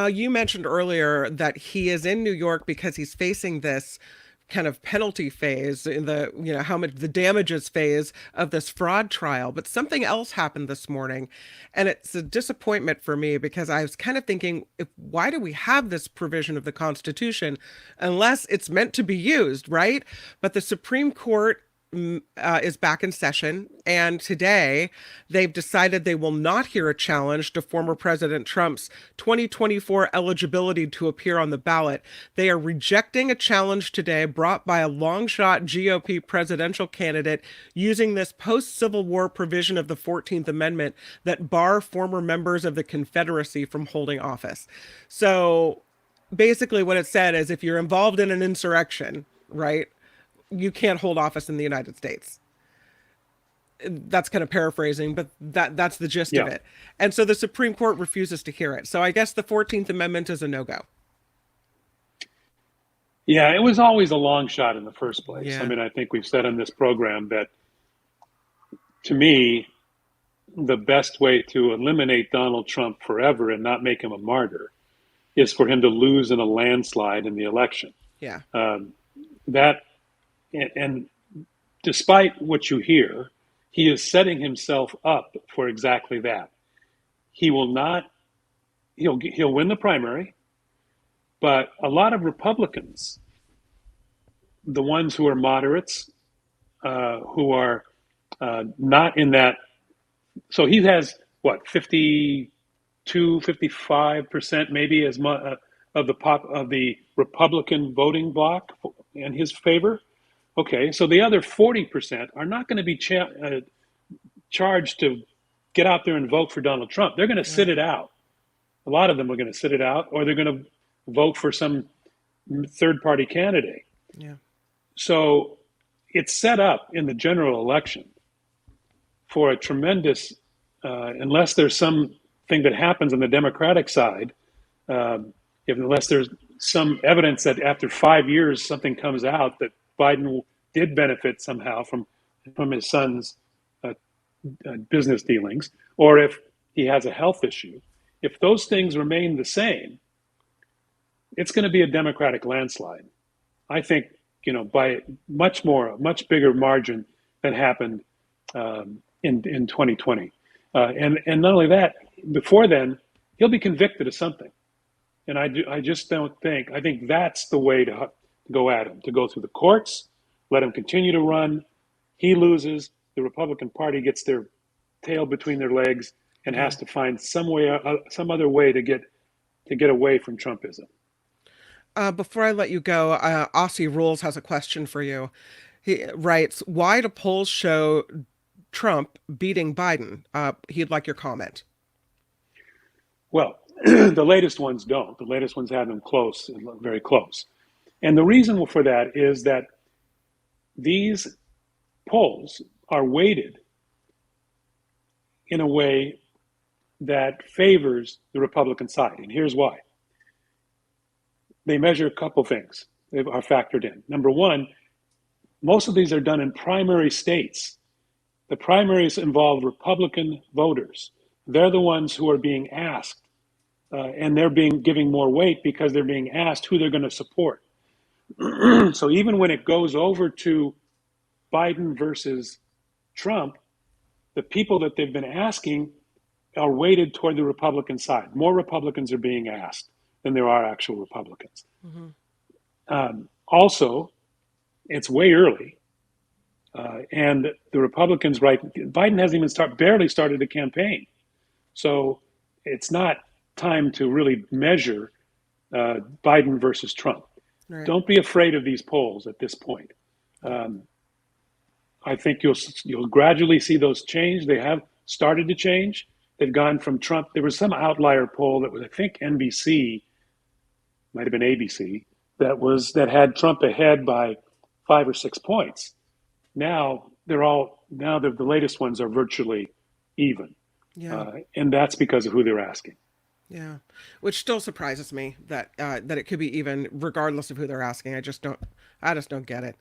You mentioned earlier that he is in New York because he's facing this kind of penalty phase in the, you know, how much the damages phase of this fraud trial. But something else happened this morning, and it's a disappointment for me because I was kind of thinking, why do we have this provision of the Constitution unless it's meant to be used, right? But the Supreme Court is back in session, and today they've decided they will not hear a challenge to former President Trump's 2024 eligibility to appear on the ballot. They are rejecting a challenge today brought by a long-shot GOP presidential candidate using this post-Civil War provision of the 14th Amendment that bar former members of the Confederacy from holding office. So basically what it said is if you're involved in an insurrection, right, you can't hold office in the United States. That's kind of paraphrasing, but that's the gist of Yeah. it. And so the Supreme Court refuses to hear it. So I guess the 14th Amendment is a no-go. Yeah, it was always a long shot in the first place. Yeah. I mean, I think we've said on this program that, to me, the best way to eliminate Donald Trump forever and not make him a martyr is for him to lose in a landslide in the election. Yeah. That and despite what you hear, he is setting himself up for exactly that. He will not. He'll win the primary, but a lot of Republicans, the ones who are moderates, who are not in that. So he has what, 52, 55% maybe of the Republican voting bloc in his favor. Okay, so the other 40% are not going to be charged to get out there and vote for Donald Trump. They're going to sit it out. A lot of them are going to sit it out, or they're going to vote for some third-party candidate. Yeah. So it's set up in the general election for a tremendous, unless there's something that happens on the Democratic side, unless there's some evidence that after 5 years something comes out that Biden did benefit somehow from his son's business dealings, or if he has a health issue. If those things remain the same, it's going to be a Democratic landslide. I think, by much bigger margin than happened in 2020. And not only that, before then, he'll be convicted of something. And I just don't think, I think that's the way to go at him, to go through the courts, let him continue to run. He loses, the Republican Party gets their tail between their legs and has to find some other way to get away from Trumpism. Before I let you go, Aussie Rules has a question for you. He writes, why do polls show Trump beating Biden? He'd like your comment. Well, the latest ones don't. The latest ones have them close, very close. And the reason for that is that these polls are weighted in a way that favors the Republican side. And here's why. They measure a couple things that are factored in. Number one, most of these are done in primary states. The primaries involve Republican voters. They're the ones who are being asked, and they're giving more weight because they're being asked who they're going to support. So even when it goes over to Biden versus Trump, the people that they've been asking are weighted toward the Republican side. More Republicans are being asked than there are actual Republicans. Mm-hmm. Also, it's way early. And the Republicans, Biden hasn't even barely started a campaign. So it's not time to really measure Biden versus Trump. Right. Don't be afraid of these polls at this point. I think you'll gradually see those change. They have started to change. They've gone from Trump. There was some outlier poll that was, I think, NBC, might have been ABC, that had Trump ahead by 5 or 6 points. Now the latest ones are virtually even. Yeah. And that's because of who they're asking. Yeah, which still surprises me that it could be even regardless of who they're asking. I just don't get it.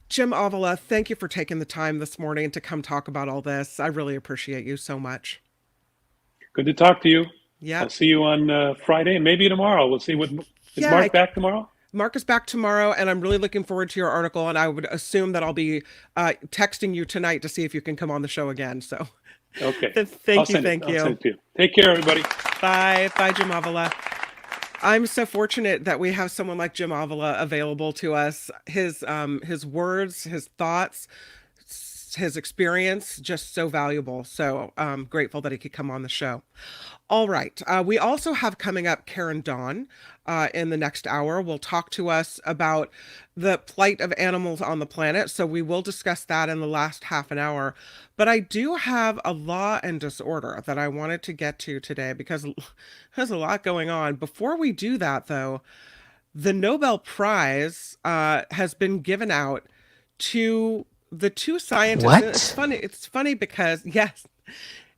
Jim Avila, thank you for taking the time this morning to come talk about all this. I really appreciate you so much. Good to talk to you. Yeah. I'll see you on Friday and maybe tomorrow. We'll see is Mark back tomorrow? Mark is back tomorrow, and I'm really looking forward to your article, and I would assume that I'll be texting you tonight to see if you can come on the show again. So okay. Thank you. I'll send it to you. Take care, everybody. Bye, Jim Avila. I'm so fortunate that we have someone like Jim Avila available to us. His words, his thoughts, his experience, just so valuable. So I'm grateful that he could come on the show. All right. We also have coming up Karen Dawn in the next hour. Will talk to us about the plight of animals on the planet. So we will discuss that in the last half an hour. But I do have a law and disorder that I wanted to get to today because there's a lot going on. Before we do that, though, the Nobel Prize has been given out to the two scientists. What? It's funny because yes,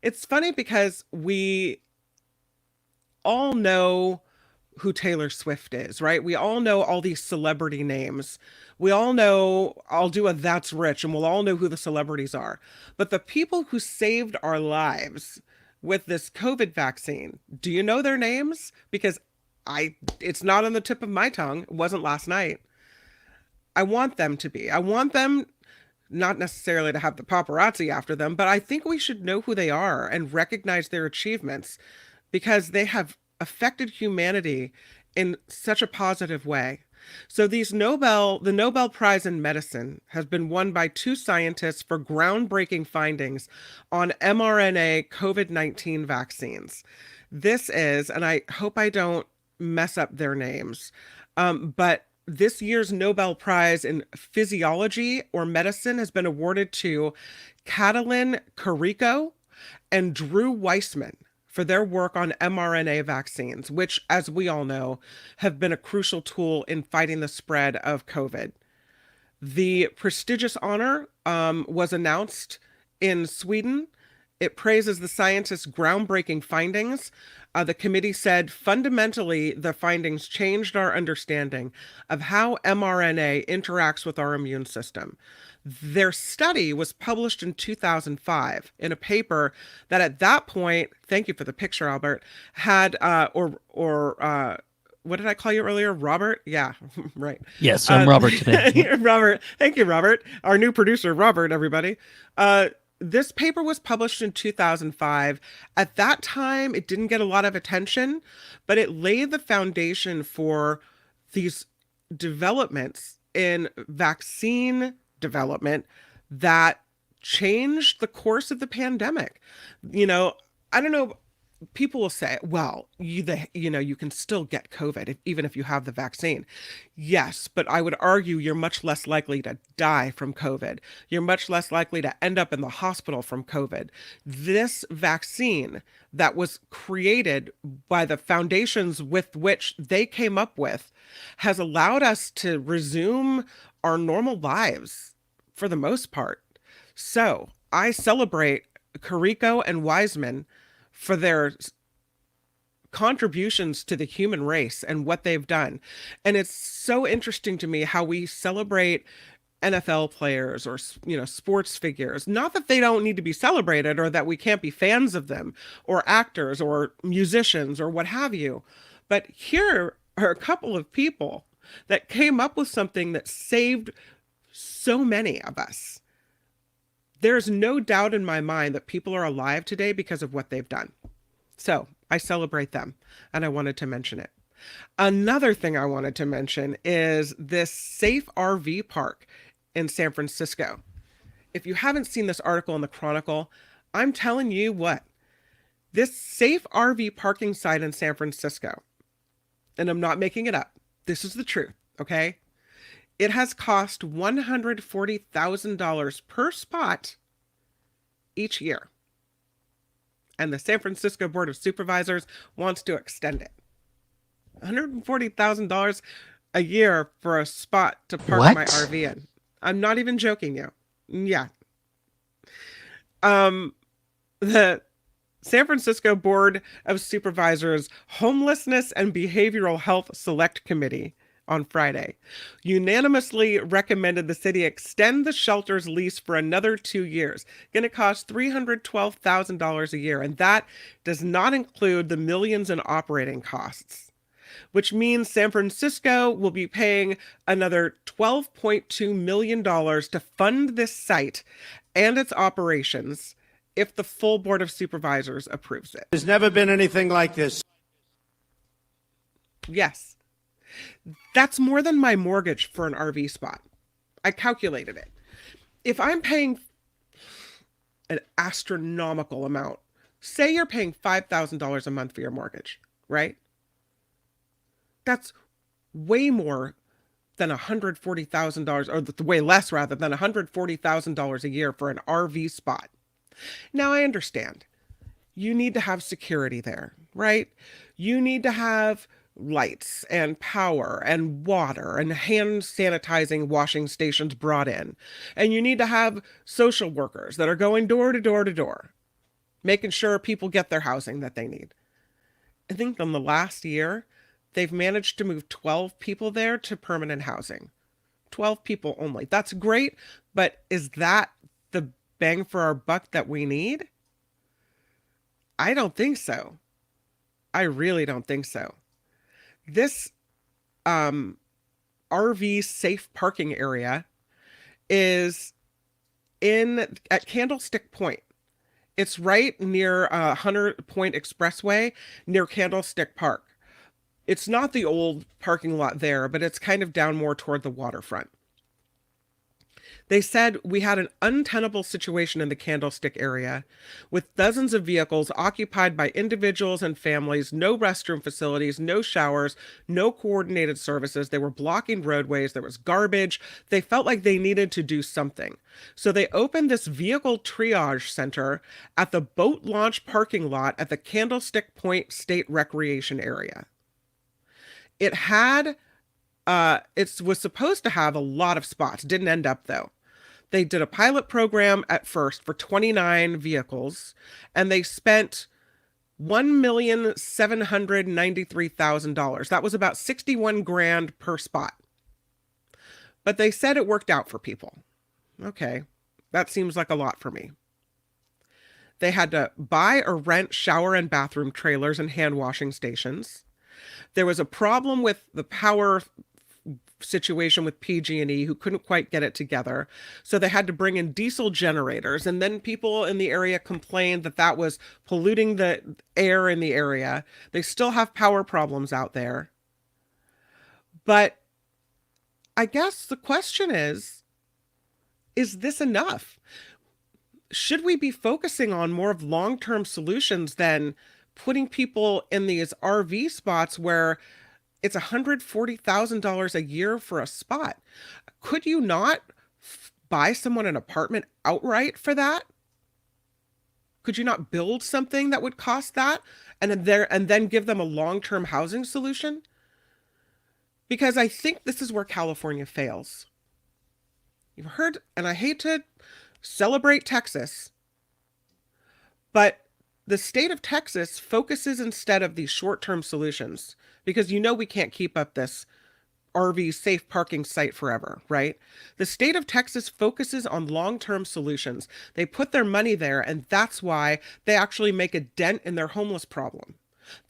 it's funny because we all know who Taylor Swift is, right? We all know all these celebrity names. We all know, I'll do a That's Rich, and we'll all know who the celebrities are. But the people who saved our lives with this COVID vaccine, do you know their names? Because it's not on the tip of my tongue. It wasn't last night. I want them to be. I want them not necessarily to have the paparazzi after them, but I think we should know who they are and recognize their achievements because they have affected humanity in such a positive way. So the Nobel Prize in Medicine has been won by two scientists for groundbreaking findings on mRNA COVID-19 vaccines. This is, and I hope I don't mess up their names, but this year's Nobel Prize in Physiology or Medicine has been awarded to Katalin Kariko and Drew Weissman for their work on mRNA vaccines, which, as we all know, have been a crucial tool in fighting the spread of COVID. The prestigious honor was announced in Sweden. It praises the scientists' groundbreaking findings. The committee said, fundamentally, the findings changed our understanding of how mRNA interacts with our immune system. Their study was published in 2005 in a paper that at that point, thank you for the picture, Albert, had, what did I call you earlier? Robert? Yeah, right. Yes, I'm Robert today. Robert. Thank you, Robert. Our new producer, Robert, everybody. This paper was published in 2005. At that time, it didn't get a lot of attention, but it laid the foundation for these developments in vaccine development that changed the course of the pandemic. You know, I don't know, people will say, well, you can still get COVID even if you have the vaccine. Yes, but I would argue you're much less likely to die from COVID. You're much less likely to end up in the hospital from COVID. This vaccine that was created by the foundations with which they came up with has allowed us to resume our normal lives for the most part. So I celebrate Kariko and Wiseman for their contributions to the human race and what they've done. And it's so interesting to me how we celebrate NFL players or, sports figures. Not that they don't need to be celebrated or that we can't be fans of them or actors or musicians or what have you. But here are a couple of people that came up with something that saved so many of us. There's no doubt in my mind that people are alive today because of what they've done. So I celebrate them, and I wanted to mention it. Another thing I wanted to mention is this safe RV park in San Francisco. If you haven't seen this article in the Chronicle, I'm telling you what, this safe RV parking site in San Francisco, and I'm not making it up, this is the truth, okay? It has cost $140,000 per spot each year. And the San Francisco Board of Supervisors wants to extend it. $140,000 a year for a spot to park my RV in. I'm not even joking you. Yeah. The San Francisco Board of Supervisors Homelessness and Behavioral Health Select Committee on Friday unanimously recommended the city extend the shelter's lease for another 2 years. Going to cost $312,000 a year, and that does not include the millions in operating costs, which means San Francisco will be paying another $12.2 million to fund this site and its operations if the full Board of Supervisors approves it. There's never been anything like this. Yes. That's more than my mortgage for an RV spot. I calculated it. If I'm paying an astronomical amount, say you're paying $5,000 a month for your mortgage, right? That's way more than $140,000, or way less rather than $140,000 a year for an RV spot. Now I understand. You need to have security there, right? You need to have lights and power and water and hand sanitizing washing stations brought in. And you need to have social workers that are going door to door to door, making sure people get their housing that they need. I think in the last year, they've managed to move 12 people there to permanent housing. 12 people only. That's great, but is that the bang for our buck that we need? I don't think so. I really don't think so. This RV safe parking area is at Candlestick Point. It's right near Hunter Point Expressway near Candlestick Park. It's not the old parking lot there, but it's kind of down more toward the waterfront. They said we had an untenable situation in the Candlestick area with dozens of vehicles occupied by individuals and families, no restroom facilities, no showers, no coordinated services. They were blocking roadways. There was garbage. They felt like they needed to do something. So they opened this vehicle triage center at the boat launch parking lot at the Candlestick Point State Recreation Area. It had it was supposed to have a lot of spots. Didn't end up though. They did a pilot program at first for 29 vehicles, and they spent $1,793,000. That was about 61 grand per spot. But they said it worked out for people. Okay, that seems like a lot for me. They had to buy or rent shower and bathroom trailers and hand washing stations. There was a problem with the power situation with PG&E, who couldn't quite get it together. So they had to bring in diesel generators. And then people in the area complained that that was polluting the air in the area. They still have power problems out there. But I guess the question is this enough? Should we be focusing on more of long-term solutions than putting people in these RV spots where it's $140,000 a year for a spot? Could you not buy someone an apartment outright for that? Could you not build something that would cost that and then give them a long-term housing solution? Because I think this is where California fails. You've heard, and I hate to celebrate Texas, but the state of Texas focuses instead of these short-term solutions, because we can't keep up this RV safe parking site forever, right? The state of Texas focuses on long-term solutions. They put their money there, and that's why they actually make a dent in their homeless problem.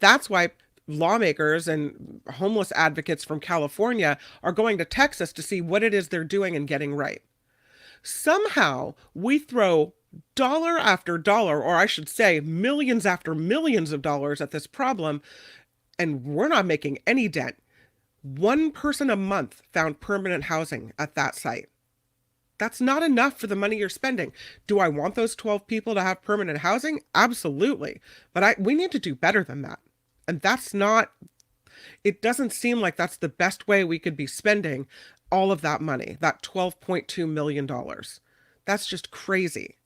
That's why lawmakers and homeless advocates from California are going to Texas to see what it is they're doing and getting right. Somehow we throw dollar after dollar, or I should say millions after millions of dollars at this problem, and we're not making any dent. One person a month found permanent housing at that site. That's not enough for the money you're spending. Do I want those 12 people to have permanent housing? Absolutely. But we need to do better than that. And it doesn't seem like that's the best way we could be spending all of that money, that $12.2 million. That's just crazy.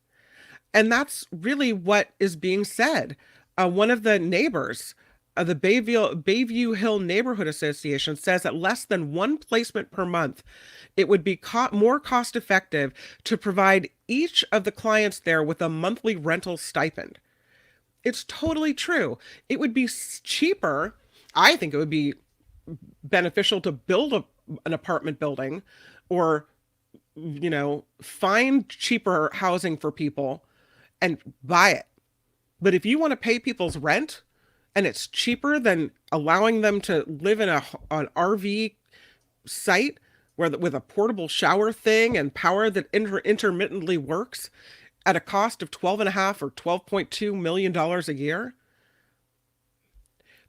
And that's really what is being said. One of the neighbors, the Bayview Hill Neighborhood Association, says at less than one placement per month, it would be more cost effective to provide each of the clients there with a monthly rental stipend. It's totally true. It would be cheaper. I think it would be beneficial to build an apartment building or, find cheaper housing for people and buy it. But if you want to pay people's rent and it's cheaper than allowing them to live in an RV site with a portable shower thing and power that intermittently works at a cost of $12.5 or $12.2 million a year,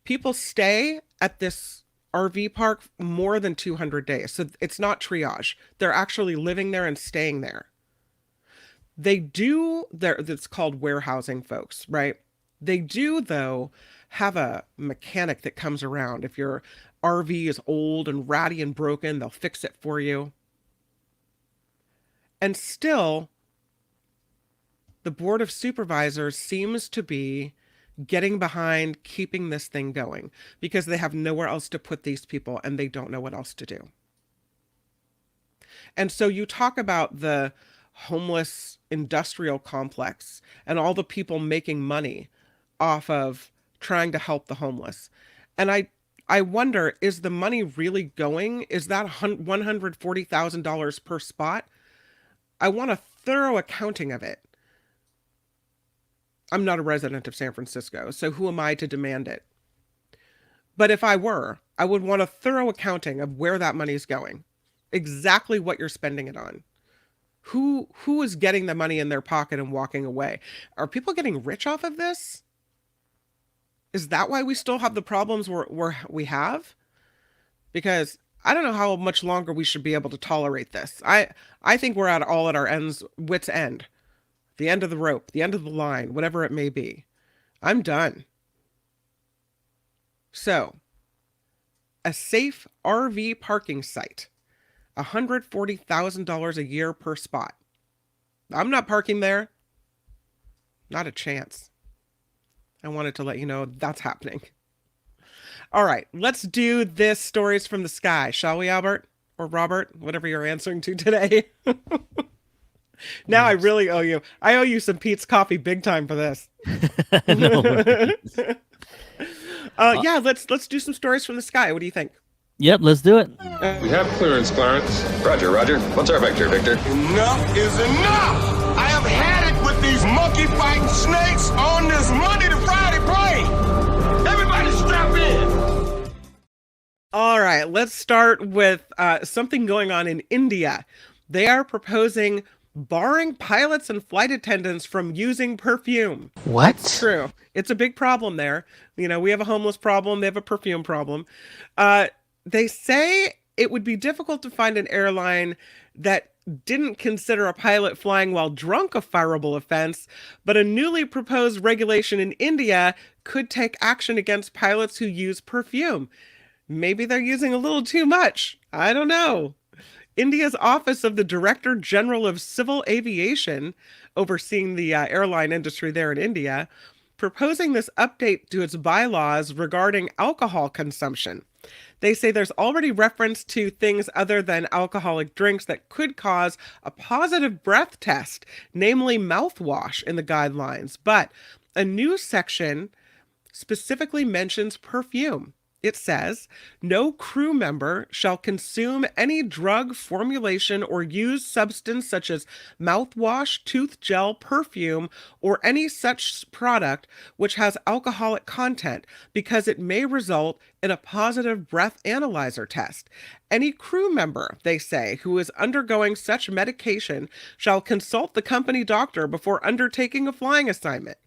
people stay at this RV park more than 200 days. So it's not triage. They're actually living there and staying there. It's called warehousing, folks, right? They do, though, have a mechanic that comes around. If your RV is old and ratty and broken, they'll fix it for you. And still, the Board of Supervisors seems to be getting behind keeping this thing going because they have nowhere else to put these people and they don't know what else to do. And so you talk about the homeless industrial complex and all the people making money off of trying to help the homeless. And I wonder, is the money really going? Is that $140,000 per spot? I want a thorough accounting of it. I'm not a resident of San Francisco, so who am I to demand it? But if I were, I would want a thorough accounting of where that money is going, exactly what you're spending it on. Who is getting the money in their pocket and walking away? Are people getting rich off of this? Is that why we still have the problems we have? Because I don't know how much longer we should be able to tolerate this. I think we're at our wit's end. The end of the rope, the end of the line, whatever it may be. I'm done. So, a safe RV parking site, $140,000 a year per spot. I'm not parking there. Not a chance. I wanted to let you know that's happening. All right, let's do this stories from the sky, shall we, Albert? Or Robert, whatever you're answering to today. Now I really owe you. I owe you some Pete's Coffee big time for this. No worries. Yeah, let's do some stories from the sky. What do you think? Yep, let's do it. We have clearance, Clarence. Roger, Roger. What's our vector, Victor? Enough is enough! I have had it with these monkey-fighting snakes on this Monday to Friday plane! Everybody strap in! All right, let's start with something going on in India. They are proposing barring pilots and flight attendants from using perfume. What? It's true. It's a big problem there. You know, we have a homeless problem. They have a perfume problem. They say it would be difficult to find an airline that didn't consider a pilot flying while drunk a fireable offense, but a newly proposed regulation in India could take action against pilots who use perfume. Maybe they're using a little too much. I don't know. India's Office of the Director General of Civil Aviation, overseeing the airline industry there in India, proposing this update to its bylaws regarding alcohol consumption. They say there's already reference to things other than alcoholic drinks that could cause a positive breath test, namely mouthwash in the guidelines. But a new section specifically mentions perfume. It says, no crew member shall consume any drug, formulation, or use substance such as mouthwash, tooth gel, perfume, or any such product which has alcoholic content because it may result in a positive breath analyzer test. Any crew member, they say, who is undergoing such medication shall consult the company doctor before undertaking a flying assignment.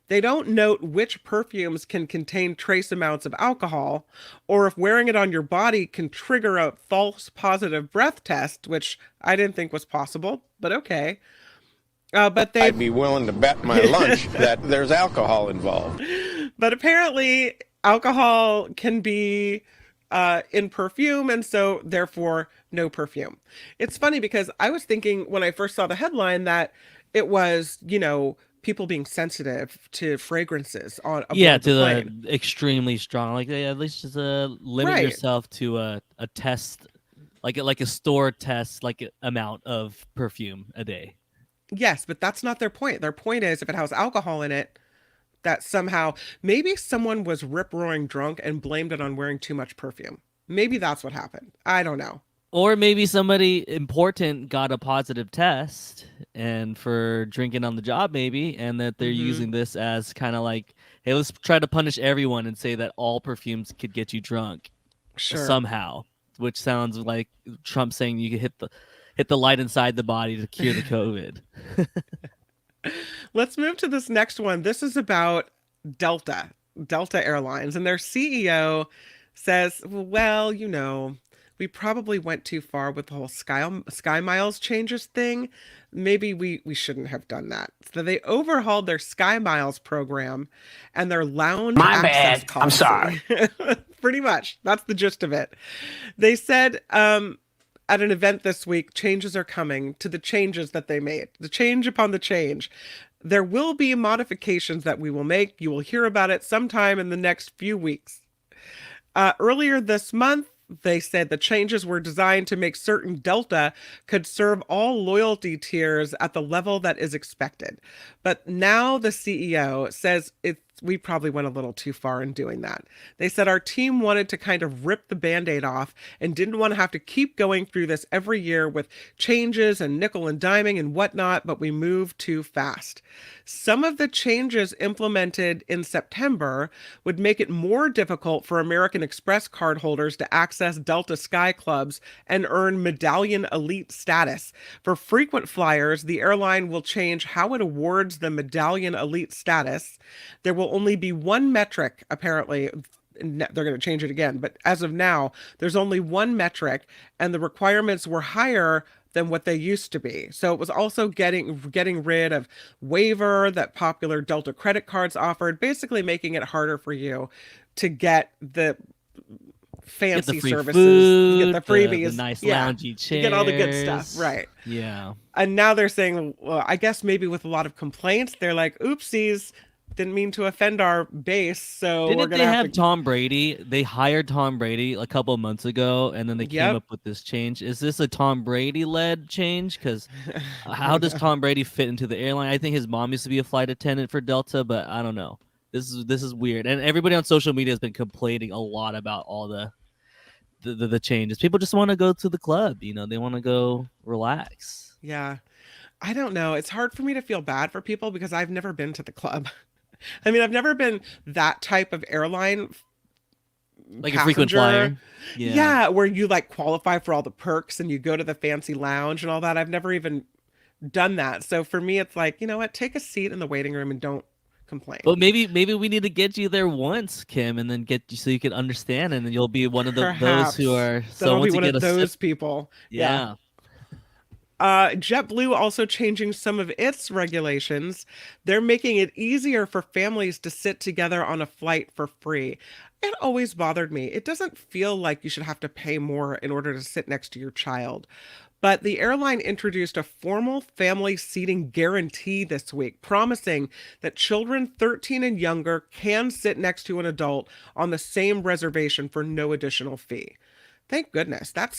They don't note which perfumes can contain trace amounts of alcohol, or if wearing it on your body can trigger a false positive breath test, which I didn't think was possible, but okay. I'd be willing to bet my lunch that there's alcohol involved. But apparently alcohol can be in perfume, and so therefore no perfume. It's funny because I was thinking when I first saw the headline that it was, people being sensitive to fragrances on a the extremely strong, like at least just limit yourself to a test, like a store test, like amount of perfume a day. Yes, but that's not their point. Their point is if it has alcohol in it, that somehow maybe someone was rip-roaring drunk and blamed it on wearing too much perfume. Maybe that's what happened. I don't know. Or maybe somebody important got a positive test and for drinking on the job, maybe, and that they're using this as kind of like, hey, let's try to punish everyone and say that all perfumes could get you drunk somehow, which sounds like Trump saying you could hit the light inside the body to cure the COVID. Let's move to this next one. This is about Delta Airlines, and their CEO says, well, we probably went too far with the whole Sky Miles changes thing. Maybe we shouldn't have done that. So they overhauled their Sky Miles program and their lounge access policy. I'm sorry. Pretty much. That's the gist of it. They said at an event this week, changes are coming to the changes that they made. The change upon the change. There will be modifications that we will make. You will hear about it sometime in the next few weeks. Earlier this month, they said the changes were designed to make certain Delta could serve all loyalty tiers at the level that is expected. But now the CEO says we probably went a little too far in doing that. They said our team wanted to kind of rip the Band-Aid off and didn't want to have to keep going through this every year with changes and nickel and diming and whatnot, but we moved too fast. Some of the changes implemented in September would make it more difficult for American Express cardholders to access Delta Sky Clubs and earn Medallion Elite status. For frequent flyers, the airline will change how it awards the Medallion Elite status. There will only be one metric, apparently. They're going to change it again, but as of now, there's only one metric, and the requirements were higher than what they used to be. So it was also getting rid of waiver that popular Delta credit cards offered, basically making it harder for you to get the fancy get the free services, food, get the freebies, the nice loungy chairs, you get all the good stuff, right? Yeah. And now they're saying, well, I guess maybe with a lot of complaints, they're like, oopsies, didn't mean to offend our base, so we're Didn't gonna they have have Tom Brady? They hired Tom Brady a couple of months ago, and then they came up with this change. Is this a Tom Brady-led change? Because how does Tom Brady fit into the airline? I think his mom used to be a flight attendant for Delta, but I don't know. This is weird, and everybody on social media has been complaining a lot about all the changes. People just want to go to the club, they want to go relax. Yeah. I don't know. It's hard for me to feel bad for people because I've never been to the club. I mean, I've never been that type of airline like passenger. A frequent flyer. Yeah, where you like qualify for all the perks and you go to the fancy lounge and all that. I've never even done that. So for me, it's like, you know what? Take a seat in the waiting room and don't complain. But maybe we need to get you there once, Kim, and then get you so you can understand, and then you'll be one of those who are. So I'll be one of those people. Yeah. JetBlue also changing some of its regulations. They're making it easier for families to sit together on a flight for free. It always bothered me. It doesn't feel like you should have to pay more in order to sit next to your child. But the airline introduced a formal family seating guarantee this week, promising that children 13 and younger can sit next to an adult on the same reservation for no additional fee. Thank goodness. That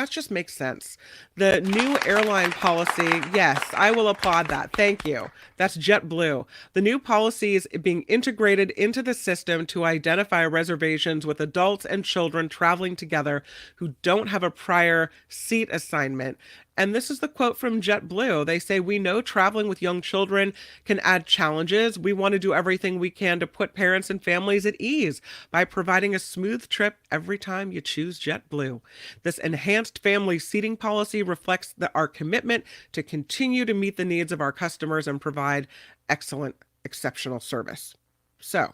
just makes sense. The new airline policy, yes, I will applaud that. Thank you. That's JetBlue. The new policy is being integrated into the system to identify reservations with adults and children traveling together who don't have a prior seat assignment. And this is the quote from JetBlue. They say, "We know traveling with young children can add challenges. We want to do everything we can to put parents and families at ease by providing a smooth trip every time you choose JetBlue. This enhanced family seating policy reflects our commitment to continue to meet the needs of our customers and provide excellent, exceptional service." So,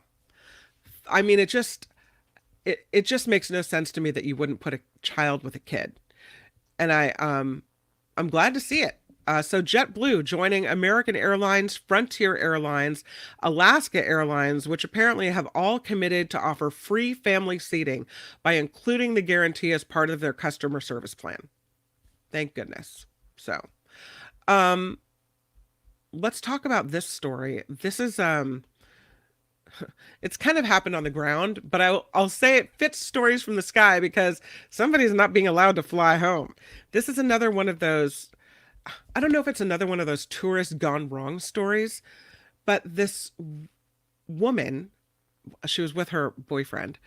I mean, it just makes no sense to me that you wouldn't put a child with a kid. And I'm glad to see it. So JetBlue joining American Airlines, Frontier Airlines, Alaska Airlines, which apparently have all committed to offer free family seating by including the guarantee as part of their customer service plan. Thank goodness. So, let's talk about this story. This is, it's kind of happened on the ground, but I'll say it fits stories from the sky because somebody's not being allowed to fly home. This is another one of those, I don't know if it's another one of those tourist gone wrong stories, but this woman, she was with her boyfriend,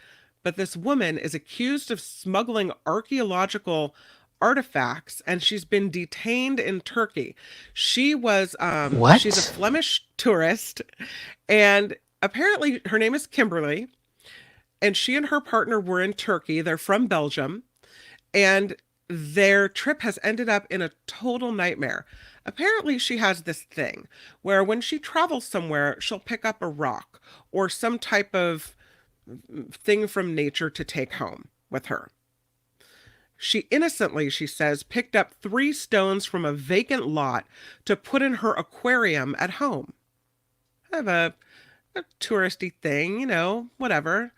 but this woman is accused of smuggling archaeological artifacts and she's been detained in Turkey. She was, she's a Flemish tourist, and apparently her name is Kimberly, and she and her partner were in Turkey. They're from Belgium, and their trip has ended up in a total nightmare. Apparently she has this thing where when she travels somewhere, she'll pick up a rock or some type of thing from nature to take home with her. She innocently, she says, picked up 3 stones from a vacant lot to put in her aquarium at home. I have a touristy thing, whatever.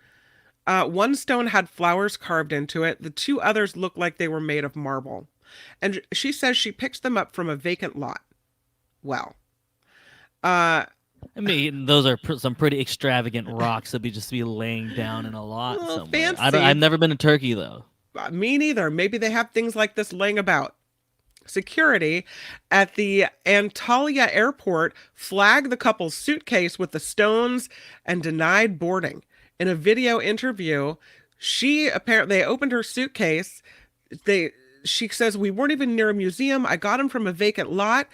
One stone had flowers carved into it. The 2 others looked like they were made of marble. And she says she picks them up from a vacant lot. Well, Uh, I mean, those are some pretty extravagant rocks that just be laying down in a lot somewhere. Fancy. I've never been to Turkey though. Me neither. Maybe they have things like this laying about. Security at the Antalya airport flagged the couple's suitcase with the stones and denied boarding. In a video interview, they opened her suitcase. She says, "We weren't even near a museum. I got them from a vacant lot."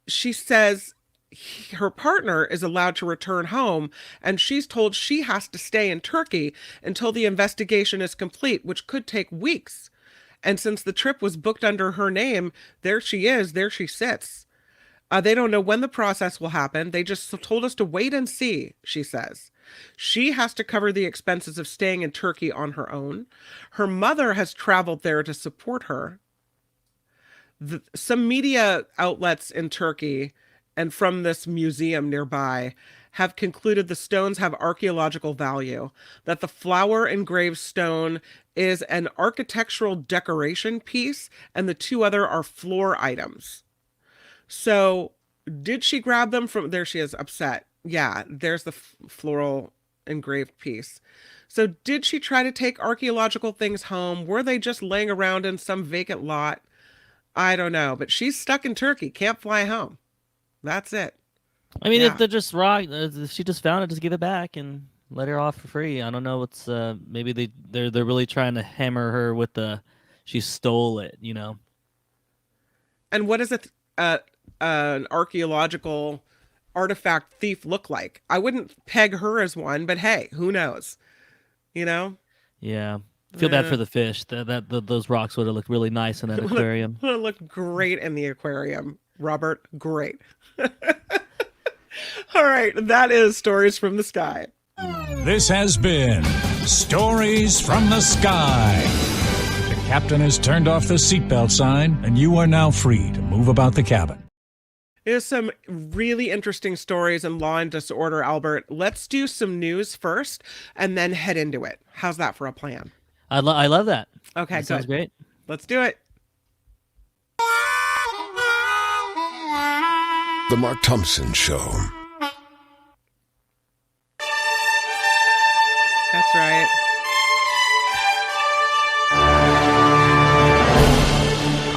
She says her partner is allowed to return home, and she's told she has to stay in Turkey until the investigation is complete, which could take weeks. And since the trip was booked under her name, there she is, there she sits. They don't know when the process will happen. They just told us to wait and see, she says. She has to cover the expenses of staying in Turkey on her own. Her mother has traveled there to support her. Some media outlets in Turkey and from this museum nearby have concluded the stones have archaeological value, that the flower engraved stone is an architectural decoration piece, and the two other are floor items. So, did she grab them from... There she is, upset. Yeah, there's the floral engraved piece. So, did she try to take archaeological things home? Were they just laying around in some vacant lot? I don't know, but she's stuck in Turkey, can't fly home. That's it. I mean, if they're just rock, if she just found it, just give it back and let her off for free. I don't know what's maybe they're really trying to hammer her with she stole it, you know. And what does an archaeological artifact thief look like? I wouldn't peg her as one, but hey, who knows? You know? Yeah. Feel bad for the fish. Those rocks would have looked really nice in that aquarium. Would have looked great in the aquarium, Robert. Great. All right, that is Stories from the Sky. This has been Stories from the Sky. The captain has turned off the seatbelt sign, and you are now free to move about the cabin. There's some really interesting stories in Law and Disorder, Albert. Let's do some news first and then head into it. How's that for a plan? I love that. Okay, that sounds great. Let's do it. The Mark Thompson Show. That's right.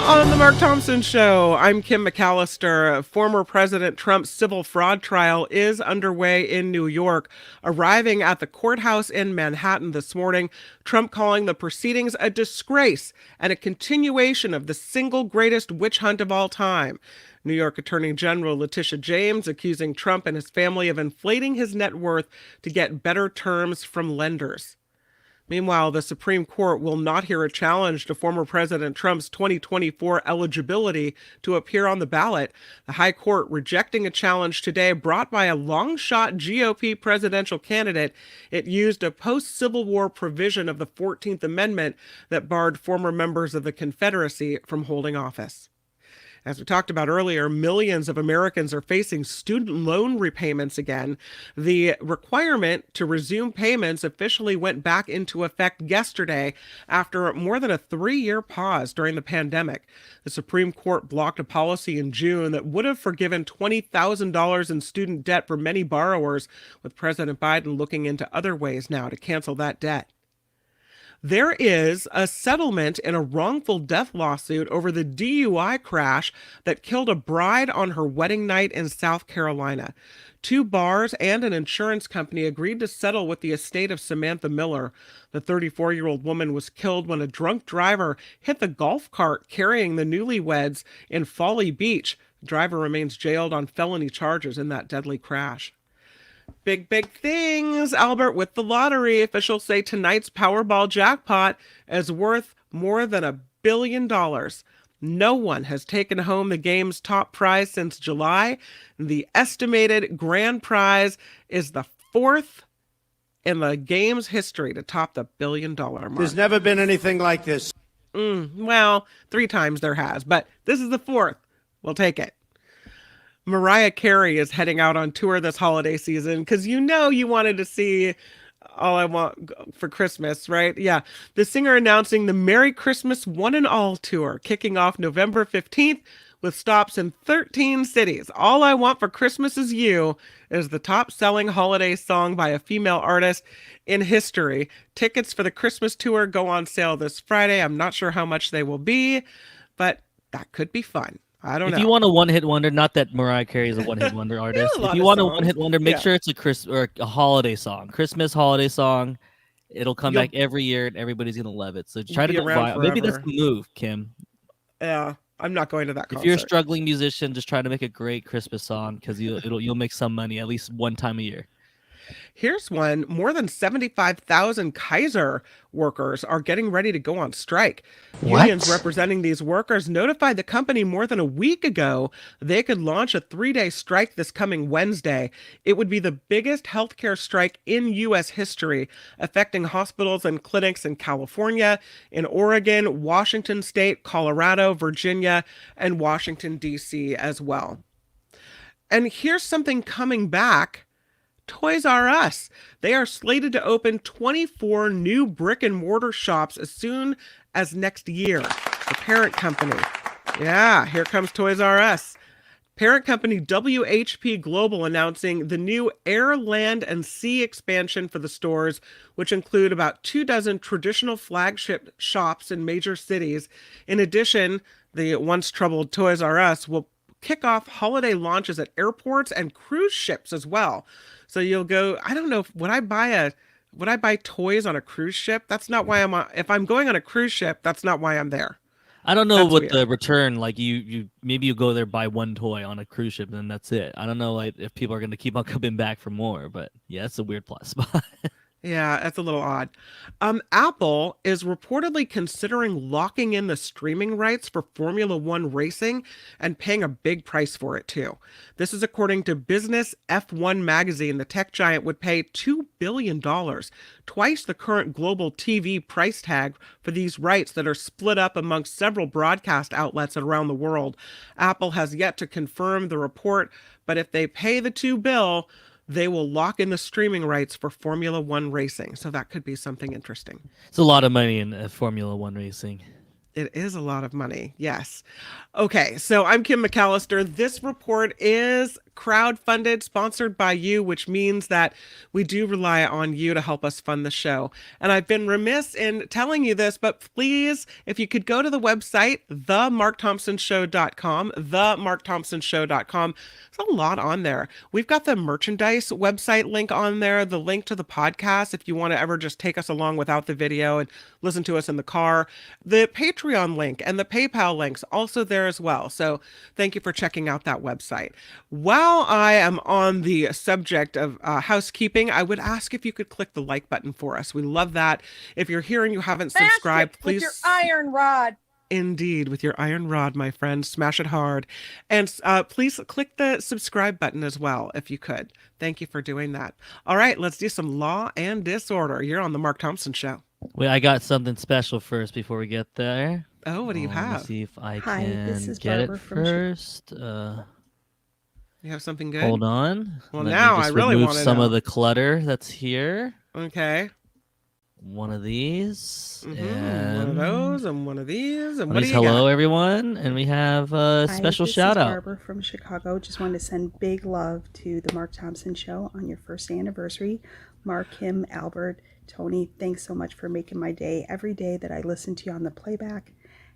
On the Mark Thompson Show, I'm Kim McAllister. Former President Trump's civil fraud trial is underway in New York. Arriving at the courthouse in Manhattan this morning, Trump calling the proceedings a disgrace and a continuation of the single greatest witch hunt of all time. New York Attorney General Letitia James accusing Trump and his family of inflating his net worth to get better terms from lenders. Meanwhile, the Supreme Court will not hear a challenge to former President Trump's 2024 eligibility to appear on the ballot. The High Court rejecting a challenge today brought by a long-shot GOP presidential candidate. It used a post-Civil War provision of the 14th Amendment that barred former members of the Confederacy from holding office. As we talked about earlier, millions of Americans are facing student loan repayments again. The requirement to resume payments officially went back into effect yesterday after more than a 3-year pause during the pandemic. The Supreme Court blocked a policy in June that would have forgiven $20,000 in student debt for many borrowers, with President Biden looking into other ways now to cancel that debt. There is a settlement in a wrongful death lawsuit over the DUI crash that killed a bride on her wedding night in South Carolina. 2 bars and an insurance company agreed to settle with the estate of Samantha Miller. The 34-year-old woman was killed when a drunk driver hit the golf cart carrying the newlyweds in Folly Beach. The driver remains jailed on felony charges in that deadly crash. Big things, Albert, with the lottery. Officials say tonight's Powerball jackpot is worth more than $1 billion. No one has taken home the game's top prize since July. The estimated grand prize is the 4th in the game's history to top the $1 billion mark. There's never been anything like this. Well, 3 times there has, but this is the 4th. We'll take it. Mariah Carey is heading out on tour this holiday season because you wanted to see All I Want for Christmas, right? Yeah. The singer announcing the Merry Christmas One and All tour kicking off November 15th with stops in 13 cities. All I Want for Christmas Is You is the top-selling holiday song by a female artist in history. Tickets for the Christmas tour go on sale this Friday. I'm not sure how much they will be, but that could be fun. I don't know. If you want a one-hit wonder, not that Mariah Carey is a one-hit wonder artist. If you want a one-hit wonder, make sure it's a holiday song, Christmas holiday song. It'll come back every year, and everybody's gonna love it. So try to go viral. Maybe that's the move, Kim. Yeah, I'm not going to that concert. If you're a struggling musician, just try to make a great Christmas song because you'll make some money at least one time a year. Here's one. More than 75,000 Kaiser workers are getting ready to go on strike. What? Unions representing these workers notified the company more than a week ago they could launch a 3-day strike this coming Wednesday. It would be the biggest healthcare strike in U.S. history, affecting hospitals and clinics in California, in Oregon, Washington State, Colorado, Virginia, and Washington, D.C. as well. And here's something coming back. Toys R Us. They are slated to open 24 new brick and mortar shops as soon as next year. The parent company. Yeah, here comes Toys R Us. Parent company WHP Global announcing the new Air, Land, and Sea expansion for the stores, which include about 24 traditional flagship shops in major cities. In addition, the once troubled Toys R Us will kick off holiday launches at airports and cruise ships as well. So you'll go, I don't know, would I buy toys on a cruise ship? That's not why if I'm going on a cruise ship, that's not why I'm there. I don't know what the return, like you maybe you go there, buy one toy on a cruise ship, and then that's it. I don't know like if people are going to keep on coming back for more, but yeah, it's a weird spot. Yeah, that's a little odd. Apple is reportedly considering locking in the streaming rights for Formula One racing and paying a big price for it, too. This is according to Business F1 magazine. The tech giant would pay $2 billion, twice the current global TV price tag for these rights that are split up amongst several broadcast outlets around the world. Apple has yet to confirm the report, but if they pay the $2 billion, they will lock in the streaming rights for Formula One racing. So that could be something interesting. It's a lot of money in Formula One racing. It is a lot of money. Yes. Okay. So I'm Kim McAllister. This report is crowdfunded, sponsored by you, which means that we do rely on you to help us fund the show. And I've been remiss in telling you this, but please, if you could go to the website, themarkthompsonshow.com, themarkthompsonshow.com. There's a lot on there. We've got the merchandise website link on there, the link to the podcast if you want to ever just take us along without the video and listen to us in the car. The Patreon link and the PayPal links also there as well. So thank you for checking out that website. While I am on the subject of housekeeping, I would ask if you could click the like button for us. We love that. If you're here and you haven't subscribed, please. With your iron rod. Indeed, with your iron rod, my friend. Smash it hard. And please click the subscribe button as well, if you could. Thank you for doing that. All right, let's do some Law and Disorder. You're on the Mark Thompson Show. Wait, I got something special first before we get there. Oh, what do you have? Let's see if I Hi, can this is get Barbara it from first. You have something good? Hold on. Well, Let now me just I really remove want to some know. of the clutter that's here. Okay. One of these. One And of those and one of these. And what do you hello, got? everyone. And we have a special shout This is out. Barbara from Chicago. Just wanted to send big love to the Mark Thompson Show on your first anniversary. Mark, Kim, Albert, Tony, thanks so much for making my day. Every day that I listen to you on the playback,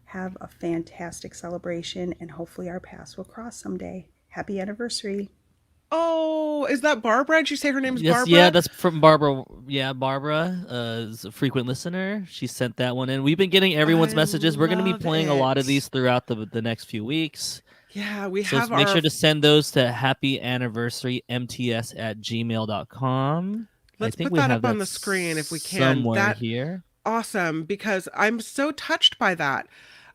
have a fantastic celebration, and hopefully our paths will cross someday. Happy anniversary. Oh, is that Barbara? Did you say her name is Yes, Barbara? yeah, that's from Barbara. Yeah, Barbara is a frequent listener. She sent that one in. We've been getting everyone's messages. We're going to be playing a lot of these throughout the next few weeks. Yeah, we So have make sure to send those to happyanniversarymts@gmail.com. Let's I think put we that have up on that the screen if we can. somewhere here. Awesome, because I'm so touched by that.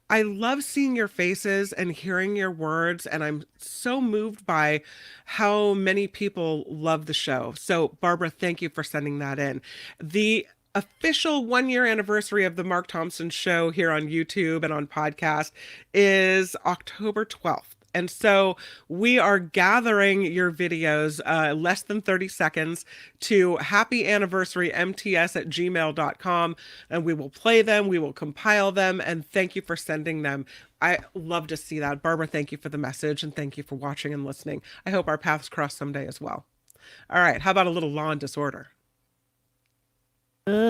I love seeing your faces and hearing your words, and I'm so moved by how many people love the show. So, Barbara, thank you for sending that in. The official 1-year anniversary of the Mark Thompson Show here on YouTube and on podcast is October 12th. And so we are gathering your videos, less than 30 seconds, to happyanniversarymts@gmail.com, and we will play them, we will compile them, and thank you for sending them. I love to see that. Barbara, thank you for the message, and thank you for watching and listening. I hope our paths cross someday as well. All right, how about a little law and disorder?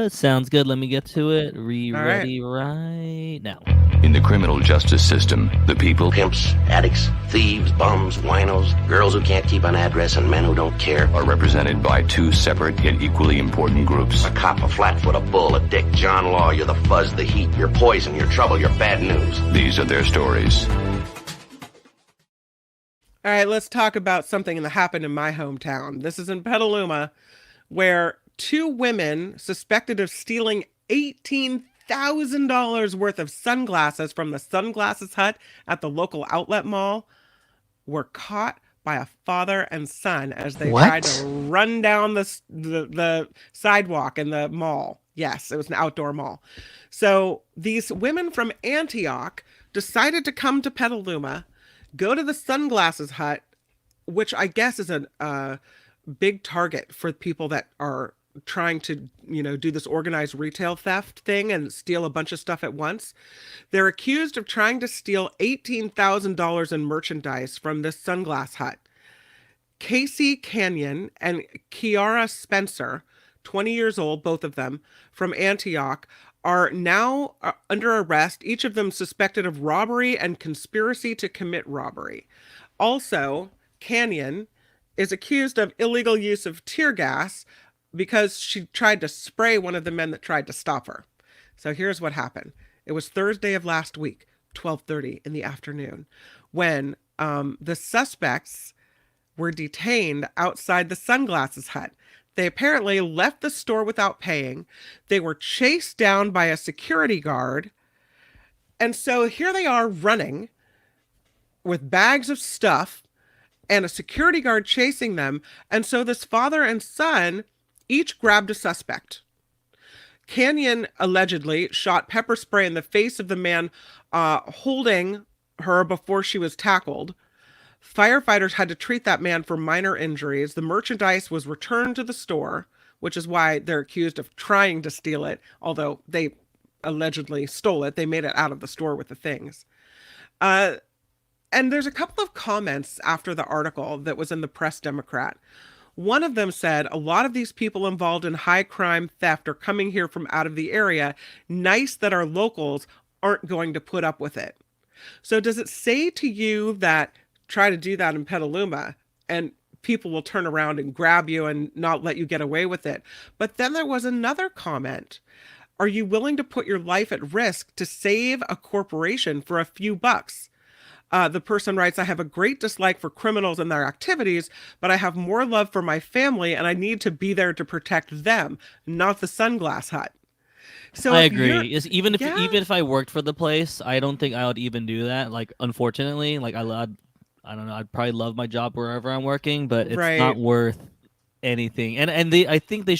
Sounds good. Let me get to it. Ready right. right now. In the criminal justice system, the people, pimps, addicts, thieves, bums, winos, girls who can't keep an address, and men who don't care, are represented by two separate yet equally important groups. A cop, a flatfoot, a bull, a dick, John Law. You're the fuzz, the heat, you're poison, you're trouble, you're bad news. These are their stories. All right, let's talk about something that happened in my hometown. This is in Petaluma, where two women suspected of stealing $18,000 worth of sunglasses from the Sunglasses Hut at the local outlet mall were caught by a father and son as they tried to run down the sidewalk in the mall. Yes, it was an outdoor mall. So these women from Antioch decided to come to Petaluma, go to the Sunglasses Hut, which I guess is a big target for people that are trying to, do this organized retail theft thing and steal a bunch of stuff at once. They're accused of trying to steal $18,000 in merchandise from this Sunglass Hut. Casey Canyon and Kiara Spencer, 20 years old, both of them, from Antioch, are now under arrest, each of them suspected of robbery and conspiracy to commit robbery. Also, Canyon is accused of illegal use of tear gas because she tried to spray one of the men that tried to stop her. So here's what happened. It was Thursday of last week, 12:30 in the afternoon, when the suspects were detained outside the Sunglasses Hut. They apparently left the store without paying. They were chased down by a security guard. And so here they are running with bags of stuff and a security guard chasing them. And so this father and son each grabbed a suspect. Canyon allegedly shot pepper spray in the face of the man holding her before she was tackled. Firefighters had to treat that man for minor injuries. The merchandise was returned to the store, which is why they're accused of trying to steal it, although they allegedly stole it. They made it out of the store with the things. And there's a couple of comments after the article that was in the Press Democrat. One of them said, a lot of these people involved in high crime theft are coming here from out of the area. Nice that our locals aren't going to put up with it. So does it say to you that try to do that in Petaluma and people will turn around and grab you and not let you get away with it? But then there was another comment. Are you willing to put your life at risk to save a corporation for a few bucks? The person writes, I have a great dislike for criminals and their activities, but I have more love for my family and I need to be there to protect them, not the Sunglass Hut. So I agree. Even if I worked for the place, I don't think I would even do that. Like, unfortunately, like I don't know, I'd probably love my job wherever I'm working, but it's not worth anything. And I think they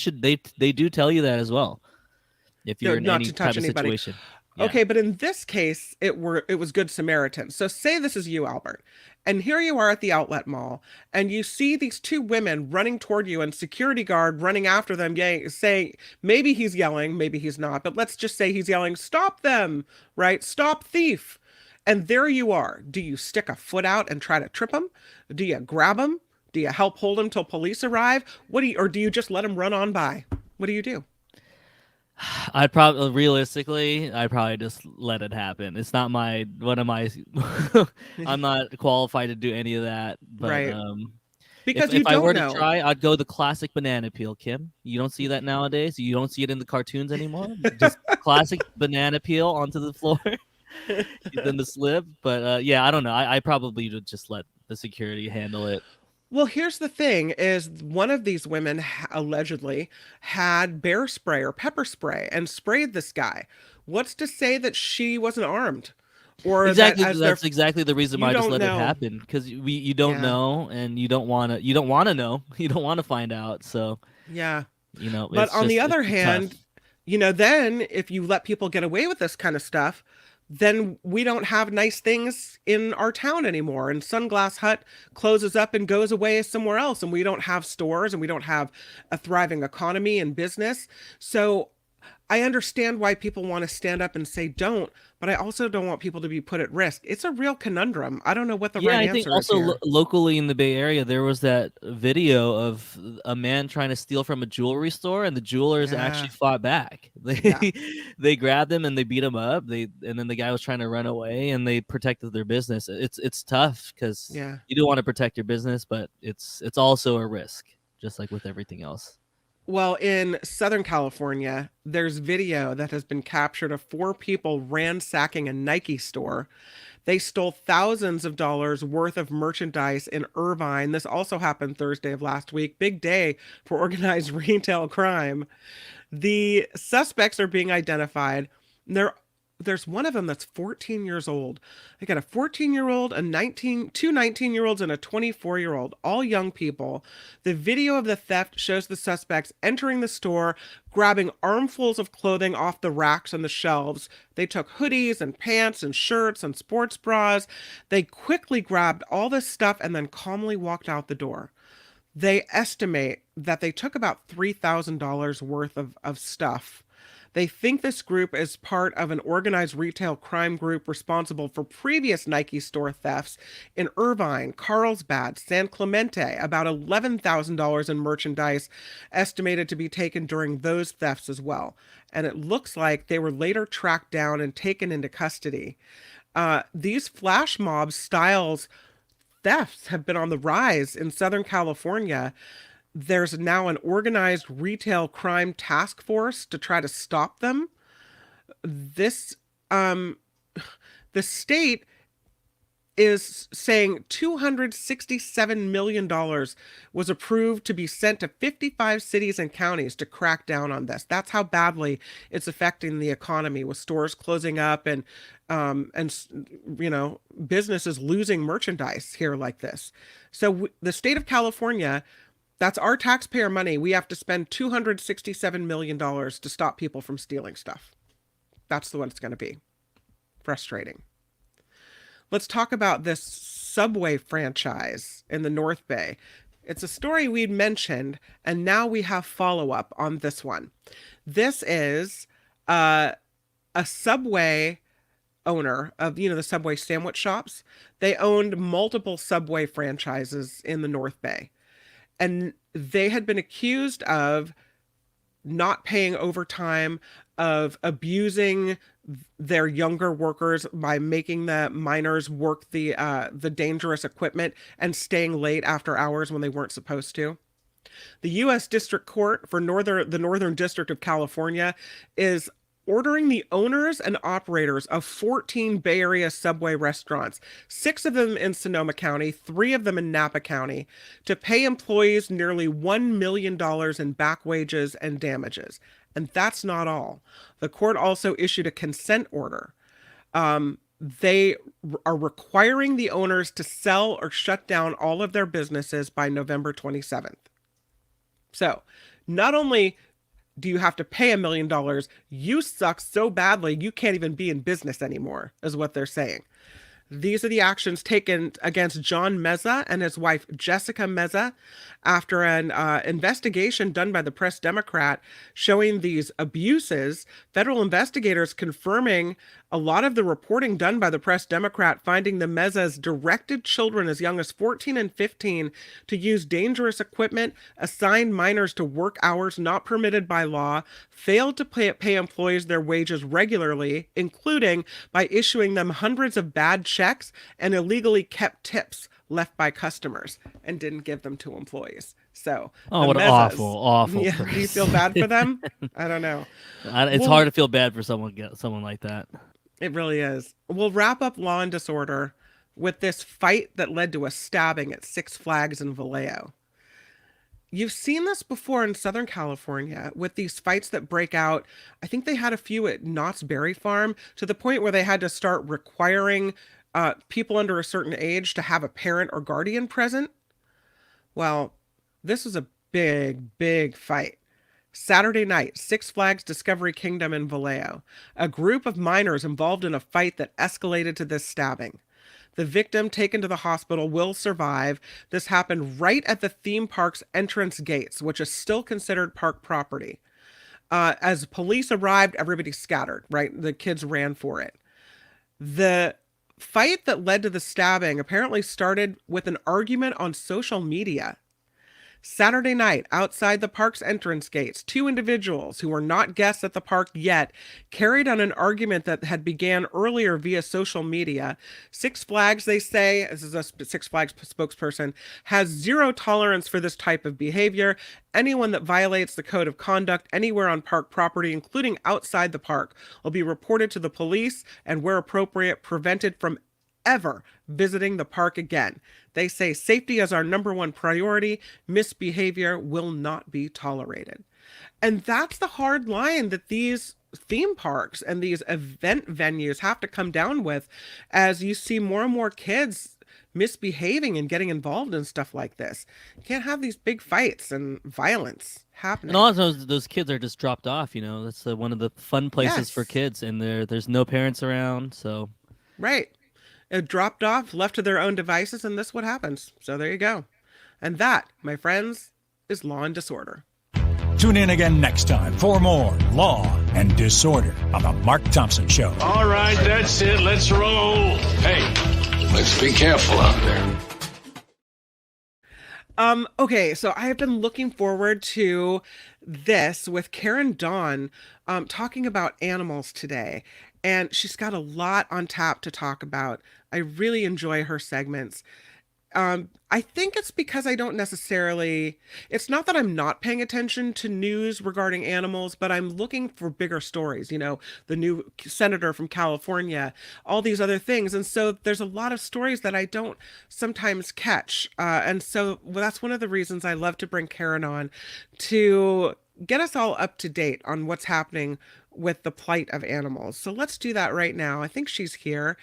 do tell you that as well. If you're in any type of situation. Yeah. Okay, but in this case, it was Good Samaritan. So say this is you, Albert, and here you are at the outlet mall, and you see these two women running toward you, and security guard running after them, saying, maybe he's yelling, maybe he's not, but let's just say he's yelling, stop them, right? Stop thief. And there you are. Do you stick a foot out and try to trip him? Do you grab him? Do you help hold him till police arrive? Or do you just let him run on by? What do you do? I'd probably just let it happen. It's not I'm not qualified to do any of that. But because if I were to try, I'd go the classic banana peel, Kim. You don't see that nowadays. You don't see it in the cartoons anymore. Just classic banana peel onto the floor. Then the slip. But I don't know. I probably would just let the security handle it. Well, here's the thing is one of these women allegedly had bear spray or pepper spray and sprayed this guy. What's to say that she wasn't armed? Or exactly, that's exactly the reason why I just let it happen, because you don't know, and you don't want to know, you don't want to find out. So but on the other hand, then if you let people get away with this kind of stuff, then we don't have nice things in our town anymore. And Sunglass Hut closes up and goes away somewhere else. And we don't have stores and we don't have a thriving economy and business. So I understand why people want to stand up and say don't, but I also don't want people to be put at risk. It's a real conundrum. I don't know what the right answer is. I think also here. locally in the Bay Area, there was that video of a man trying to steal from a jewelry store, and the jewelers actually fought back. They grabbed him and they beat him up. And then the guy was trying to run away, and they protected their business. It's tough because you do want to protect your business, but it's also a risk, just like with everything else. Well, in Southern California, there's video that has been captured of 4 people ransacking a Nike store. They stole thousands of dollars worth of merchandise in Irvine. This also happened Thursday of last week. Big day for organized retail crime. The suspects are being identified. There's one of them that's 14 years old. I got a 14-year-old, two 19-year-olds, and a 24-year-old, all young people. The video of the theft shows the suspects entering the store, grabbing armfuls of clothing off the racks and the shelves. They took hoodies and pants and shirts and sports bras. They quickly grabbed all this stuff and then calmly walked out the door. They estimate that they took about $3,000 worth of stuff. They think this group is part of an organized retail crime group responsible for previous Nike store thefts in Irvine, Carlsbad, San Clemente, about $11,000 in merchandise estimated to be taken during those thefts as well. And it looks like they were later tracked down and taken into custody. These flash mob styles thefts have been on the rise in Southern California. There's now an organized retail crime task force to try to stop them. The state is saying $267 million was approved to be sent to 55 cities and counties to crack down on this. That's how badly it's affecting the economy, with stores closing up and businesses losing merchandise here like this. So the state of California, that's our taxpayer money. We have to spend $267 million to stop people from stealing stuff. That's what it's going to be. Frustrating. Let's talk about this Subway franchise in the North Bay. It's a story we'd mentioned, and now we have follow-up on this one. This is a Subway owner of, the Subway sandwich shops. They owned multiple Subway franchises in the North Bay. And they had been accused of not paying overtime, of abusing their younger workers by making the minors work the dangerous equipment and staying late after hours when they weren't supposed to. The U.S. District Court for the Northern District of California is ordering the owners and operators of 14 Bay Area Subway restaurants, 6 of them in Sonoma County, 3 of them in Napa County, to pay employees nearly $1 million in back wages and damages. And that's not all. The court also issued a consent order. They are requiring the owners to sell or shut down all of their businesses by November 27th. So, not only do you have to pay $1 million, you suck so badly you can't even be in business anymore, is what they're saying. These are the actions taken against John Meza and his wife Jessica Meza after an investigation done by the Press Democrat showing these abuses. Federal investigators confirming a lot of the reporting done by the Press Democrat, finding the Mezas directed children as young as 14 and 15 to use dangerous equipment, assigned minors to work hours not permitted by law, failed to pay employees their wages regularly, including by issuing them hundreds of bad checks and illegally kept tips left by customers and didn't give them to employees. So, what an awful. Yeah, do you feel bad for them? I don't know. It's hard to feel bad for someone like that. It really is. We'll wrap up Law and Disorder with this fight that led to a stabbing at Six Flags in Vallejo. You've seen this before in Southern California with these fights that break out. I think they had a few at Knott's Berry Farm, to the point where they had to start requiring people under a certain age to have a parent or guardian present. Well, this was a big, big fight. Saturday night, Six Flags Discovery Kingdom in Vallejo. A group of minors involved in a fight that escalated to this stabbing. The victim taken to the hospital will survive. This happened right at the theme park's entrance gates, which is still considered park property. As police arrived, everybody scattered, right? The kids ran for it. The fight that led to the stabbing apparently started with an argument on social media. Saturday night, outside the park's entrance gates, two individuals who were not guests at the park yet carried on an argument that had began earlier via social media. Six Flags, they say, this is a Six Flags spokesperson, has zero tolerance for this type of behavior. Anyone that violates the code of conduct anywhere on park property, including outside the park, will be reported to the police and, where appropriate, prevented from ever visiting the park again. They say safety is our number one priority. Misbehavior will not be tolerated. And that's the hard line that these theme parks and these event venues have to come down with, as you see more and more kids misbehaving and getting involved in stuff like this. You can't have these big fights and violence happening. And a lot of those kids are just dropped off, you know. That's one of the fun places for kids, and there's no parents around, so. Right. Dropped off, left to their own devices, and this is what happens. So there you go. And that, my friends, is Law and Disorder. Tune in again next time for more Law and Disorder on The Mark Thompson Show. All right, that's it. Let's roll. Hey, let's be careful out there. Okay, so I have been looking forward to this with Karen Dawn talking about animals today. And she's got a lot on tap to talk about. I really enjoy her segments. I think it's because I don't necessarily, it's not that I'm not paying attention to news regarding animals, but I'm looking for bigger stories, you know, the new senator from California, all these other things. And so there's a lot of stories that I don't sometimes catch. And so that's one of the reasons I love to bring Karen on, to get us all up to date on what's happening with the plight of animals. So let's do that right now. I think she's here.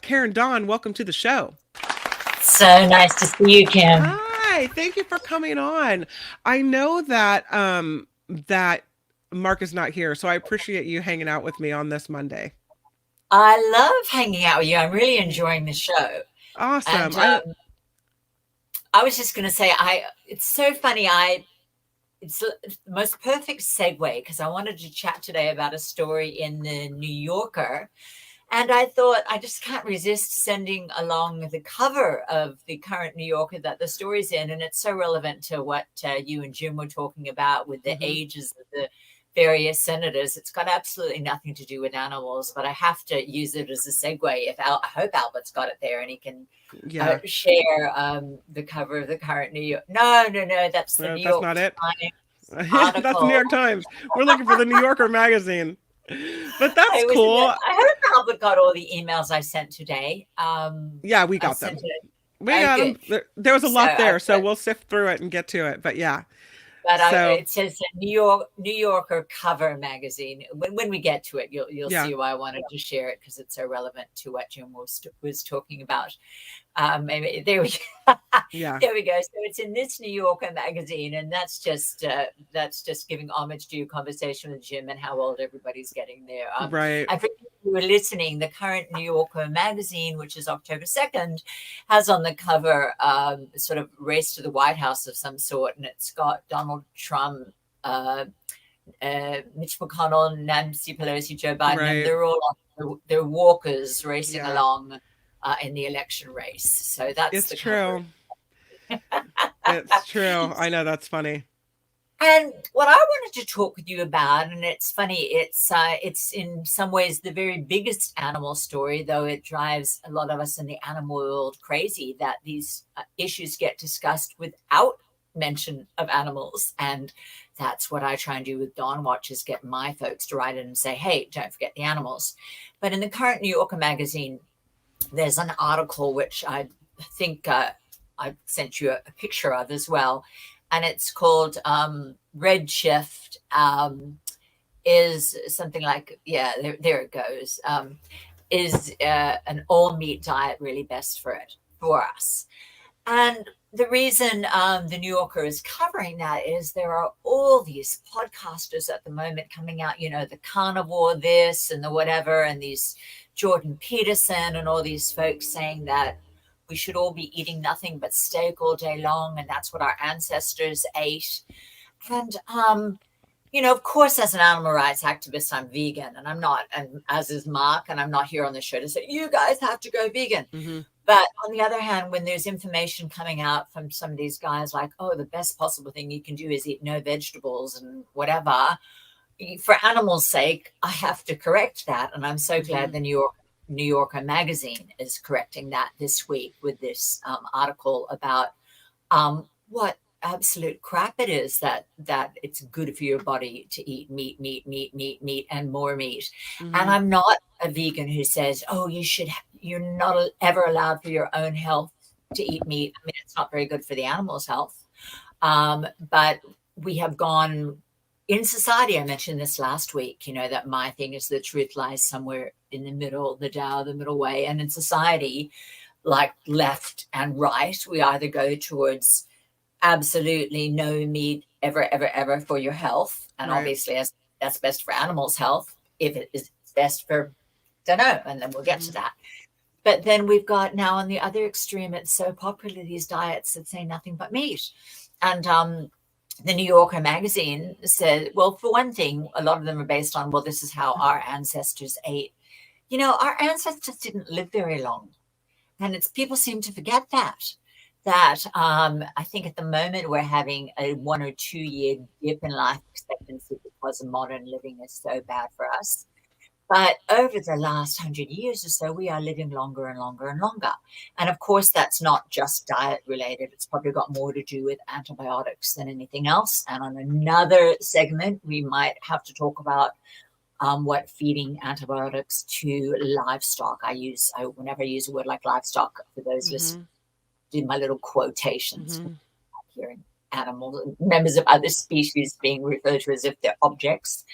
Karen Dawn, welcome to the show. So nice to see you, Kim. Hi, thank you for coming on. I know that that Mark is not here, so I appreciate you hanging out with me on this Monday. I love hanging out with you. I'm really enjoying the show. Awesome. And, I was just going to say, it's so funny. It's the most perfect segue, because I wanted to chat today about a story in the New Yorker. And I thought, I just can't resist sending along the cover of the current New Yorker that the story's in. And it's so relevant to what you and Jim were talking about with the ages of the various senators. It's got absolutely nothing to do with animals, but I have to use it as a segue. I hope Albert's got it there and he can share the cover of the current New York. No, that's the New York Times article. That's the New York Times. We're looking for the New Yorker magazine. But that's cool. I hope Albert got all the emails I sent today. Yeah, we got them. We got them. There was a lot there, so we'll sift through it and get to it. But yeah. But it says a New Yorker cover magazine. When we get to it, you'll see why I wanted to share it, because it's so relevant to what Jim was talking about. Maybe there we go. There we go. So it's in this New Yorker magazine, and that's just giving homage to your conversation with Jim and how old everybody's getting there. Right. I think if you were listening, the current New Yorker magazine, which is October 2nd, has on the cover sort of race to the White House of some sort, and it's got Donald Trump, Mitch McConnell, Nancy Pelosi, Joe Biden, and they're all on they're walkers racing along in the election race. So that's true. It's true. I know, that's funny. And what I wanted to talk with you about, and it's funny, it's in some ways the very biggest animal story, though it drives a lot of us in the animal world crazy that these issues get discussed without mention of animals. And that's what I try and do with Dawn Watch, is get my folks to write in and say, hey, don't forget the animals. But in the current New Yorker magazine, there's an article which I think I sent you a picture of as well. And it's called Redshift, is something like, there it goes. Is an all meat diet really best for us? And the reason the New Yorker is covering that is there are all these podcasters at the moment coming out, the carnivore this and the whatever, and these Jordan Peterson and all these folks saying that we should all be eating nothing but steak all day long, and that's what our ancestors ate. And, of course, as an animal rights activist, I'm vegan, and I'm not, and as is Mark, and I'm not here on the show to say, you guys have to go vegan. Mm-hmm. But on the other hand, when there's information coming out from some of these guys like, oh, the best possible thing you can do is eat no vegetables and whatever, for animals' sake, I have to correct that. And I'm so glad the New Yorker magazine is correcting that this week with this article about what absolute crap it is that it's good for your body to eat meat, and more meat. Mm-hmm. And I'm not a vegan who says, oh, you're not ever allowed for your own health to eat meat. I mean, it's not very good for the animal's health. But we have gone in society. I mentioned this last week, that my thing is the truth lies somewhere in the middle, the Tao, the middle way. And in society, like left and right, we either go towards absolutely no meat ever for your health. And obviously that's best for animals' health. If it is best for, don't know, and then we'll get to that. But then we've got now on the other extreme, it's so popular, these diets that say nothing but meat. And the New Yorker magazine said, well, for one thing, a lot of them are based on, well, this is how our ancestors ate. Our ancestors didn't live very long. And people seem to forget that I think at the moment we're having a 1 or 2 year dip in life expectancy because modern living is so bad for us. But over the last 100 years or so, we are living longer and longer and longer. And of course, that's not just diet related. It's probably got more to do with antibiotics than anything else. And on another segment, we might have to talk about what feeding antibiotics to livestock. Whenever I use a word like livestock, for those listeners, do my little quotations. Hearing animals, members of other species being referred to as if they're objects.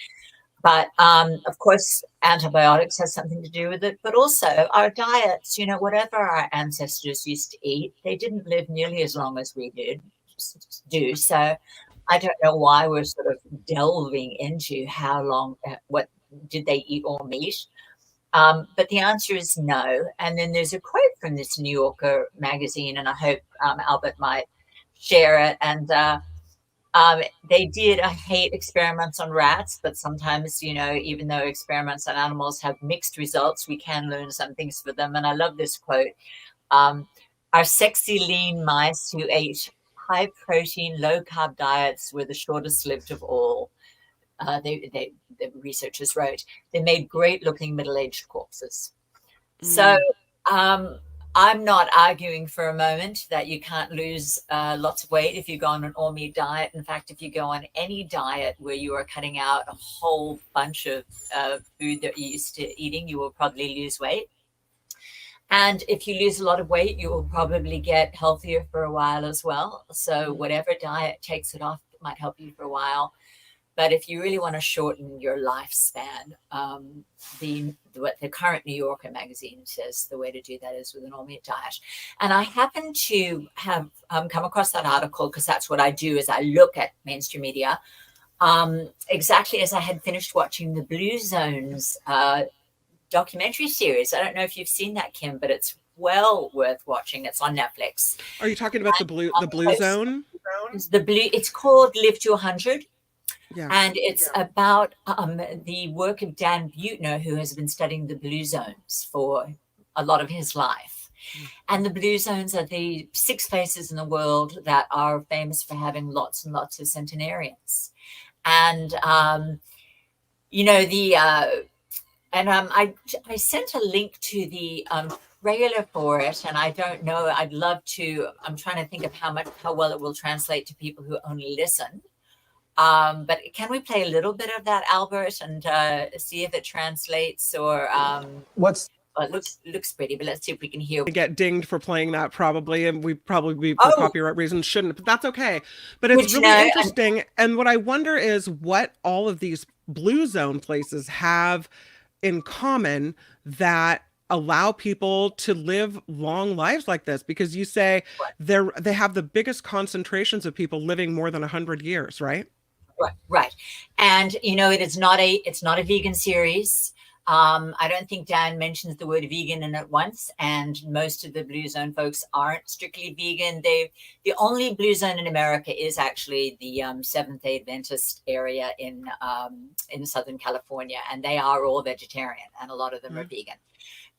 But of course, antibiotics has something to do with it. But also our diets, whatever our ancestors used to eat, they didn't live nearly as long as we do. So I don't know why we're sort of delving into how long, what did they eat all meat? But the answer is no. And then there's a quote from this New Yorker magazine, and I hope Albert might share it. And they did, I hate experiments on rats, but sometimes, even though experiments on animals have mixed results, we can learn some things for them. And I love this quote. Our sexy lean mice who ate high protein, low carb diets were the shortest lived of all. The researchers wrote, they made great looking middle-aged corpses. So I'm not arguing for a moment that you can't lose lots of weight if you go on an all-meat diet. In fact, if you go on any diet where you are cutting out a whole bunch of food that you're used to eating, you will probably lose weight. And if you lose a lot of weight, you will probably get healthier for a while as well. So whatever diet takes it off might help you for a while. But if you really want to shorten your lifespan, what the current New Yorker magazine says the way to do that is with an all-meat diet. And I happen to have come across that article because that's what I do is I look at mainstream media exactly as I had finished watching the Blue Zones documentary series. I don't know if you've seen that, Kim, but it's well worth watching. It's on Netflix. Are you talking about the Blue Zone? It's called Live to 100. Yeah. And it's about the work of Dan Buettner, who has been studying the blue zones for a lot of his life. And the blue zones are the 6 places in the world that are famous for having lots and lots of centenarians. And, I sent a link to the trailer for it, and I don't know, I'm trying to think of how well it will translate to people who only listen. But can we play a little bit of that, Albert, and see if it translates or it looks pretty, but let's see if we can hear. We get dinged for playing that probably, and we probably for copyright reasons shouldn't, but that's okay. But it's really interesting. And what I wonder is what all of these blue zone places have in common that allow people to live long lives like this? Because you say they have the biggest concentrations of people living more than 100 years, right? Right. And it's not a vegan series. I don't think Dan mentions the word vegan in it once, and most of the Blue Zone folks aren't strictly vegan. The only Blue Zone in America is actually the Seventh-day Adventist area in Southern California, and they are all vegetarian, and a lot of them are vegan.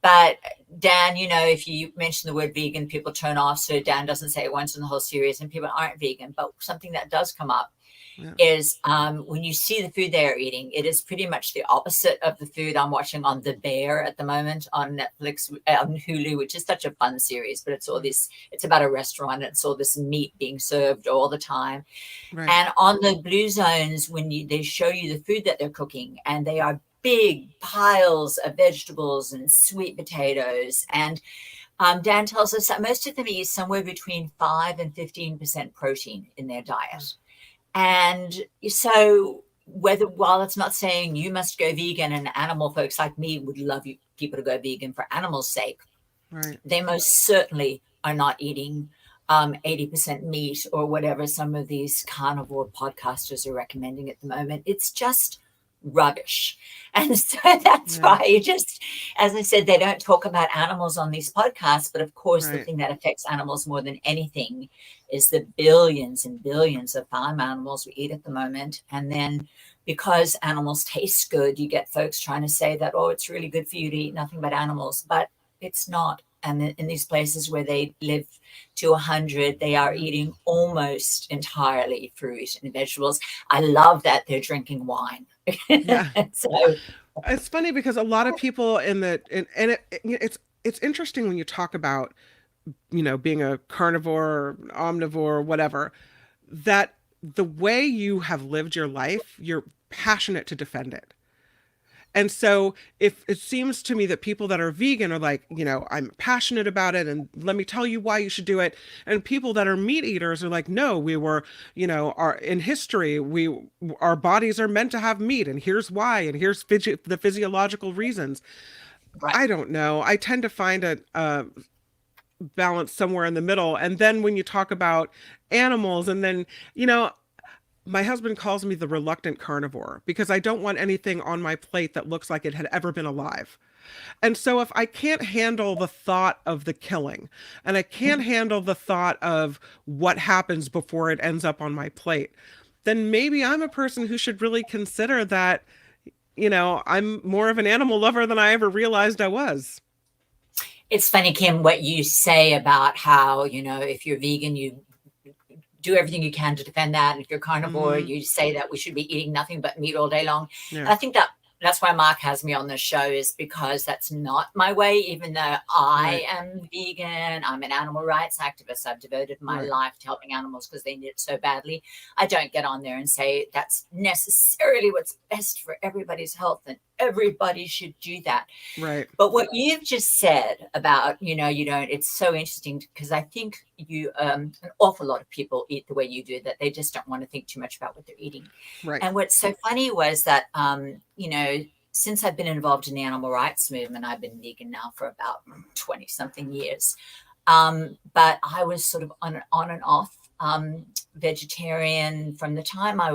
But Dan, if you mention the word vegan, people turn off. So Dan doesn't say it once in the whole series, and people aren't vegan. But something that does come up is when you see the food they are eating, it is pretty much the opposite of the food I'm watching on The Bear at the moment on Netflix, on Hulu, which is such a fun series. But it's about a restaurant. It's all this meat being served all the time. Right. And on the Blue Zones, when they show you the food that they're cooking, and they are big piles of vegetables and sweet potatoes. And Dan tells us that most of them eat somewhere between 5 and 15% protein in their diet. And so while it's not saying you must go vegan, and animal folks like me would love people to go vegan for animals' sake, right, they most certainly are not eating 80% meat or whatever some of these carnivore podcasters are recommending at the moment. It's just rubbish. And so that's why as I said, they don't talk about animals on these podcasts, but of course the thing that affects animals more than anything is the billions and billions of farm animals we eat at the moment. And then because animals taste good, you get folks trying to say that, oh, it's really good for you to eat nothing but animals, but it's not. And in these places where they live to 100, they are eating almost entirely fruit and vegetables. I love that they're drinking wine. Yeah. So it's funny because a lot of people it's interesting when you talk about, being a carnivore, omnivore, whatever, that the way you have lived your life, you're passionate to defend it. And so if it seems to me that people that are vegan are like, I'm passionate about it and let me tell you why you should do it. And people that are meat eaters are like, no, we were, in history, our bodies are meant to have meat and here's why. And here's the physiological reasons. Right. I don't know. I tend to find a balance somewhere in the middle. And then when you talk about animals and then, my husband calls me the reluctant carnivore because I don't want anything on my plate that looks like it had ever been alive. And so if I can't handle the thought of the killing and I can't handle the thought of what happens before it ends up on my plate, then maybe I'm a person who should really consider that, I'm more of an animal lover than I ever realized I was. It's funny, Kim, what you say about how, if you're vegan, you do everything you can to defend that. And if you're carnivore, you say that we should be eating nothing but meat all day long. Yeah. And I think that's why Mark has me on this show, is because that's not my way. Even though I am vegan, I'm an animal rights activist. I've devoted my life to helping animals because they need it so badly. I don't get on there and say that's necessarily what's best for everybody's health and everybody should do that. Right. But what you've just said about, you don't, it's so interesting because I think an awful lot of people eat the way you do, that they just don't want to think too much about what they're eating. Right. And what's so funny was that, since I've been involved in the animal rights movement, I've been vegan now for about 20 something years. But I was sort of on and off vegetarian from the time I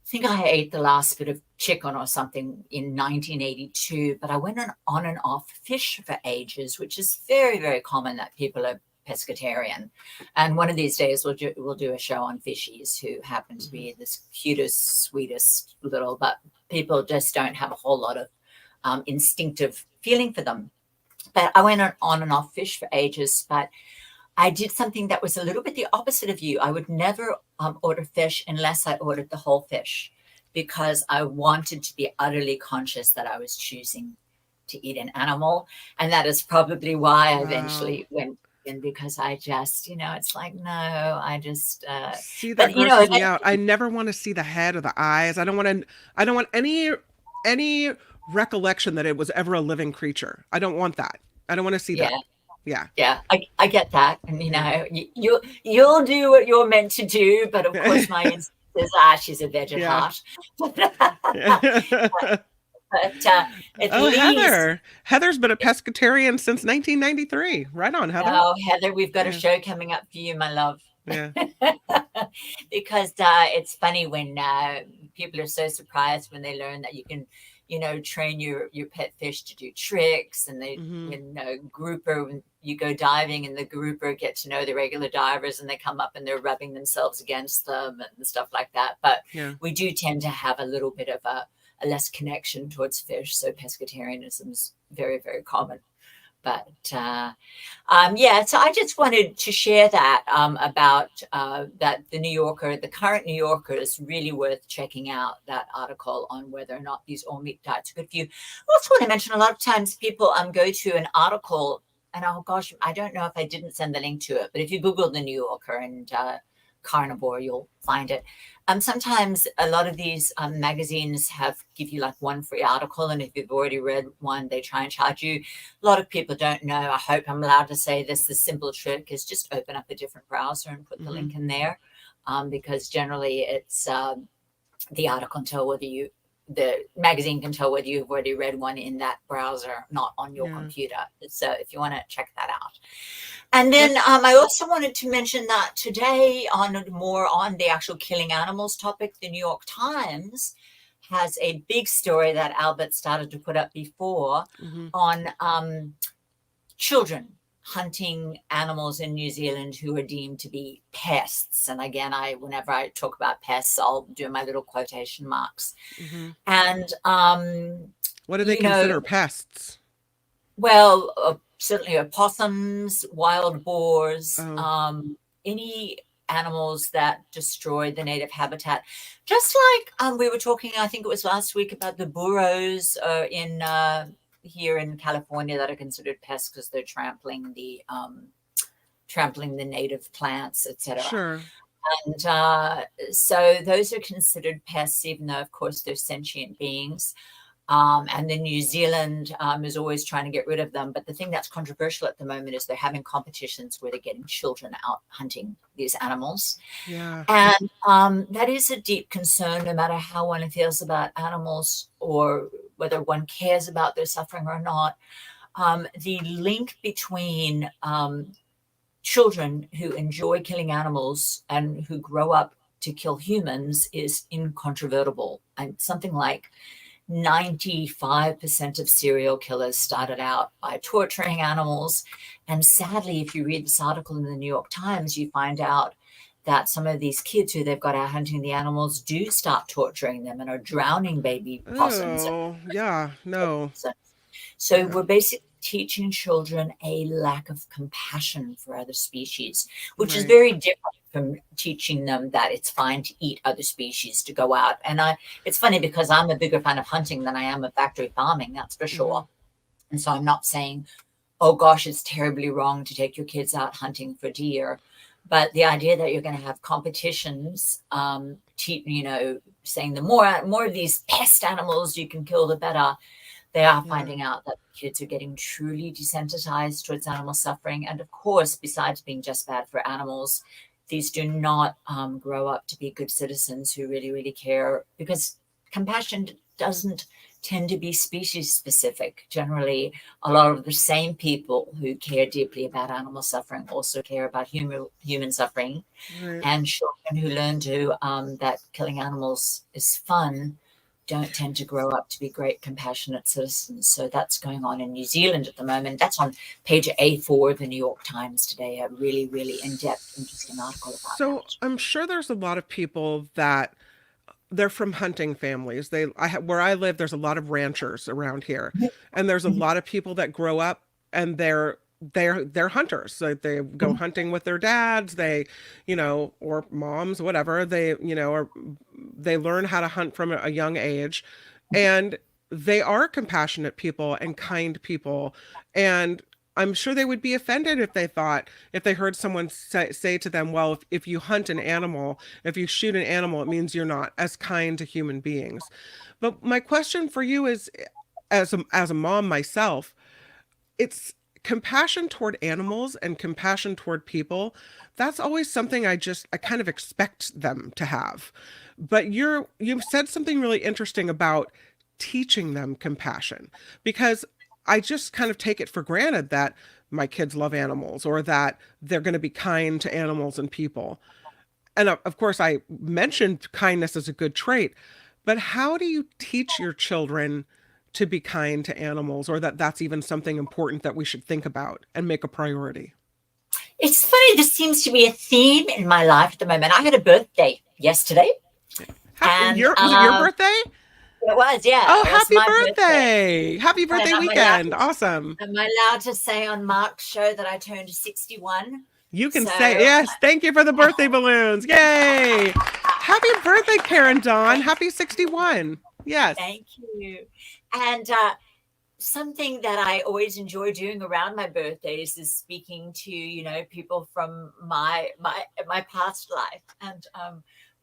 think I ate the last bit of chicken or something in 1982, but I went on and off fish for ages, which is very, very common that people are pescatarian. And one of these days we'll do a show on fishies who happen to be the cutest, sweetest little, but people just don't have a whole lot of instinctive feeling for them. But I went on and off fish for ages, but I did something that was a little bit the opposite of you. I would never order fish unless I ordered the whole fish, because I wanted to be utterly conscious that I was choosing to eat an animal. And that is probably why I eventually went in, because I just, it's like, no, I just see that grosses me out. I never want to see the head or the eyes. I don't want any recollection that it was ever a living creature. I don't want that. I don't want to see that. Yeah, I get that, and you'll do what you're meant to do, but of course my instinct is she's a veg at heart. But at Oh, least, Heather's been a pescatarian since 1993. Right on, Heather. oh, Heather, we've got a show coming up for you, my love. Yeah. Because it's funny when people are so surprised when they learn that you can, train your pet fish to do tricks, and they when you go diving and the grouper get to know the regular divers, and they come up and they're rubbing themselves against them and stuff like that. But we do tend to have a little bit of a less connection towards fish, so pescatarianism is very, very common. But so I just wanted to share that about that the current New Yorker is really worth checking out, that article on whether or not these all meat diets are good for you. I also want to mention, a lot of times people go to an article, and oh gosh, I don't know if I didn't send the link to it, but if you Google the New Yorker and carnivore, you'll find it. Sometimes a lot of these magazines give you like one free article, and if you've already read one, they try and charge you. A lot of people don't know. I hope I'm allowed to say this. The simple trick is just open up a different browser and put the link in there, because generally it's the article can tell the magazine can tell whether you've already read one in that browser, not on your computer. So if you want to check that out. And then I also wanted to mention that today, on the actual killing animals topic, the New York Times has a big story that Albert started to put up before on children hunting animals in New Zealand who are deemed to be pests. And again, whenever I talk about pests, I'll do my little quotation marks. And what do they consider pests? Well, certainly opossums, wild boars, any animals that destroy the native habitat. Just like we were talking, I think it was last week, about the burros here in California that are considered pests because they're trampling the native plants, etc. Sure. And so those are considered pests, even though, of course, they're sentient beings. And then New Zealand is always trying to get rid of them. But the thing that's controversial at the moment is they're having competitions where they're getting children out hunting these animals. Yeah. And that is a deep concern, no matter how one feels about animals or whether one cares about their suffering or not. The link between children who enjoy killing animals and who grow up to kill humans is incontrovertible. And something like 95% of serial killers started out by torturing animals. And sadly, if you read this article in the New York Times, you find out that some of these kids who they've got out hunting the animals do start torturing them and are drowning baby possums. Oh, yeah, no. So we're basically teaching children a lack of compassion for other species, which is very different from teaching them that it's fine to eat other species, to go out. And it's funny because I'm a bigger fan of hunting than I am of factory farming, that's for sure. And so I'm not saying, oh gosh, it's terribly wrong to take your kids out hunting for deer. But the idea that you're going to have competitions, saying the more of these pest animals you can kill, the better. They are finding out that kids are getting truly desensitized towards animal suffering. And of course, besides being just bad for animals, these do not grow up to be good citizens who really, really care, because compassion doesn't tend to be species specific. Generally, a lot of the same people who care deeply about animal suffering also care about human suffering. And children who learn to that killing animals is fun don't tend to grow up to be great, compassionate citizens. So that's going on in New Zealand at the moment. That's on page A4 of the New York Times today. A really, really in-depth, interesting article about that. I'm sure there's a lot of people that they're from hunting families. Where I live, there's a lot of ranchers around here, and there's a lot of people that grow up and they're hunters. So they go hunting with their dads, or moms, whatever. They learn how to hunt from a young age, and they are compassionate people and kind people. And I'm sure they would be offended if they heard someone say to them, well, if you hunt an animal, if you shoot an animal, it means you're not as kind to human beings. But my question for you is, as a mom myself, it's compassion toward animals and compassion toward people. That's always something I kind of expect them to have. But you've said something really interesting about teaching them compassion? Because I just kind of take it for granted that my kids love animals or that they're going to be kind to animals and people. And of course, I mentioned kindness as a good trait, but how do you teach your children to be kind to animals, or that that's even something important that we should think about and make a priority? It's funny. This seems to be a theme in my life at the moment. I had a birthday yesterday. Was it your birthday? It was, yeah. Oh, happy birthday. Happy birthday weekend. Awesome. Am I allowed to say on Mark's show that I turned 61? You can say, yes, thank you for the birthday balloons. Yay. Happy birthday, Karen Dawn. Happy 61. Yes. Thank you. And something that I always enjoy doing around my birthdays is speaking to, people from my past life. And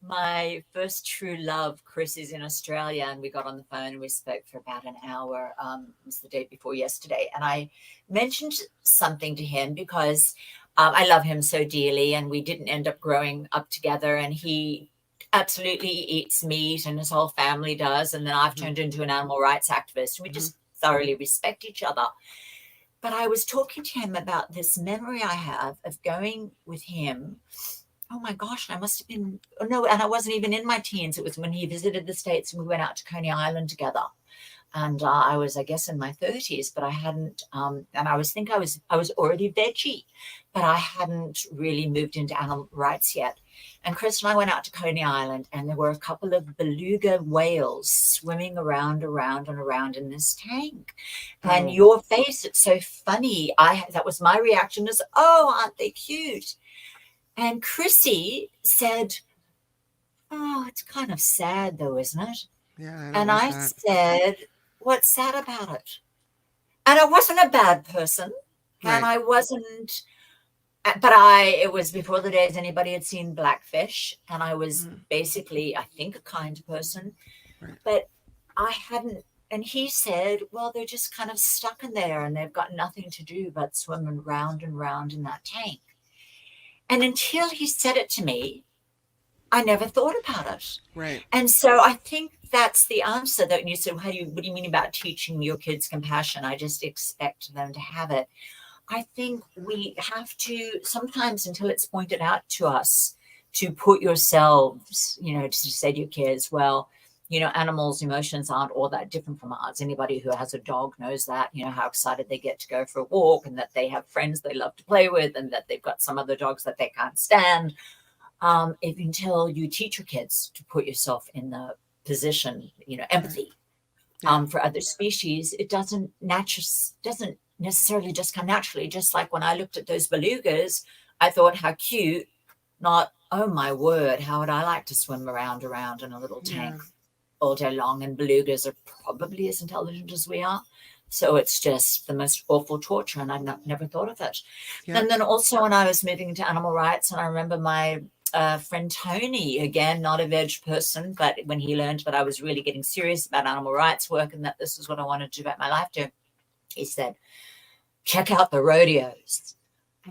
my first true love, Chris, is in Australia, and we got on the phone and we spoke for about an hour. It was the day before yesterday. And I mentioned something to him because I love him so dearly, and we didn't end up growing up together. And he absolutely eats meat, and his whole family does. And then I've turned into an animal rights activist. We just thoroughly respect each other. But I was talking to him about this memory I have of going with him. Oh my gosh, I must have been, and I wasn't even in my teens. It was when he visited the States and we went out to Coney Island together. And I was, I guess, in my 30s, but I hadn't, and I was already veggie, but I hadn't really moved into animal rights yet. And Chris and I went out to Coney Island, and there were a couple of beluga whales swimming around in this tank. And your face, it's so funny. That was my reaction is, oh, aren't they cute? And Chrissy said, oh, it's kind of sad though, isn't it? Yeah. And I said, what's sad about it? And I wasn't a bad person. Right. And I wasn't, but it was before the days anybody had seen Blackfish. And I was basically, I think, a kind person. Right. But I hadn't, and he said, well, they're just kind of stuck in there and they've got nothing to do but swim round and round in that tank. And until he said it to me, I never thought about it. Right. And so I think that's the answer that when you said, what do you mean about teaching your kids compassion? I just expect them to have it. I think we have to sometimes, until it's pointed out to us, to put yourselves, to say to your kids, well, animals' emotions aren't all that different from ours. Anybody who has a dog knows that, how excited they get to go for a walk, and that they have friends they love to play with, and that they've got some other dogs that they can't stand. Until you teach your kids to put yourself in the position, empathy for other species, it doesn't necessarily just come naturally. Just like when I looked at those belugas, I thought, how cute, not, oh my word, how would I like to swim around in a little tank all day long? And belugas are probably as intelligent as we are. So it's just the most awful torture, and I've never thought of it. Yeah. And then also when I was moving into animal rights, and I remember my friend Tony, again, not a veg person, but when he learned that I was really getting serious about animal rights work and that this is what I wanted to devote my life to, he said, check out the rodeos.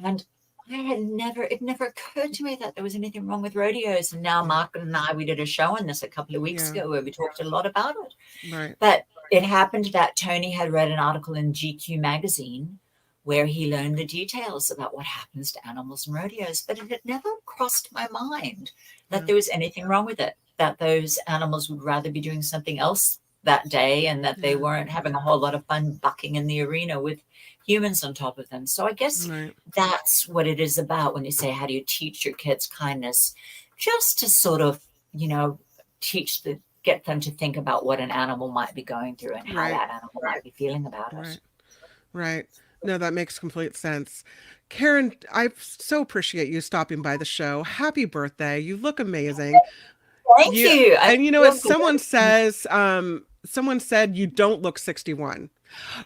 And it never occurred to me that there was anything wrong with rodeos. And now Mark and I, we did a show on this a couple of weeks ago where we talked a lot about it. Right. But it happened that Tony had read an article in GQ magazine where he learned the details about what happens to animals in rodeos. But it had never crossed my mind that there was anything wrong with it, that those animals would rather be doing something else that day, and that they weren't having a whole lot of fun bucking in the arena with humans on top of them. So I guess that's what it is about when you say, how do you teach your kids kindness? Just to sort of, get them to think about what an animal might be going through and how that animal might be feeling about it. Right. No, that makes complete sense. Karen, I so appreciate you stopping by the show. Happy birthday. You look amazing. Thank you. And as someone said you don't look 61.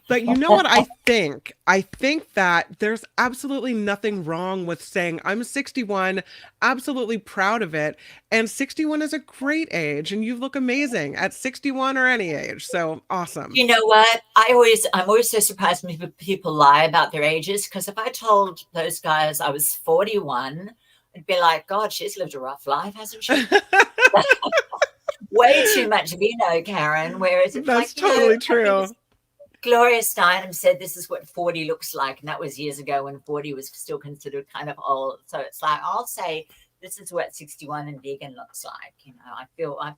But you know what I think? I think that there's absolutely nothing wrong with saying I'm 61, absolutely proud of it. And 61 is a great age, and you look amazing at 61 or any age. So awesome. You know what? I'm always so surprised when people lie about their ages, because if I told those guys I was 41, I'd be like, God, she's lived a rough life, hasn't she? way too much vino, Karen. Whereas it's That's like, totally true. Gloria Steinem said this is what 40 looks like, and that was years ago when 40 was still considered kind of old. So it's like I'll say this is what 61 and vegan looks like. You know, I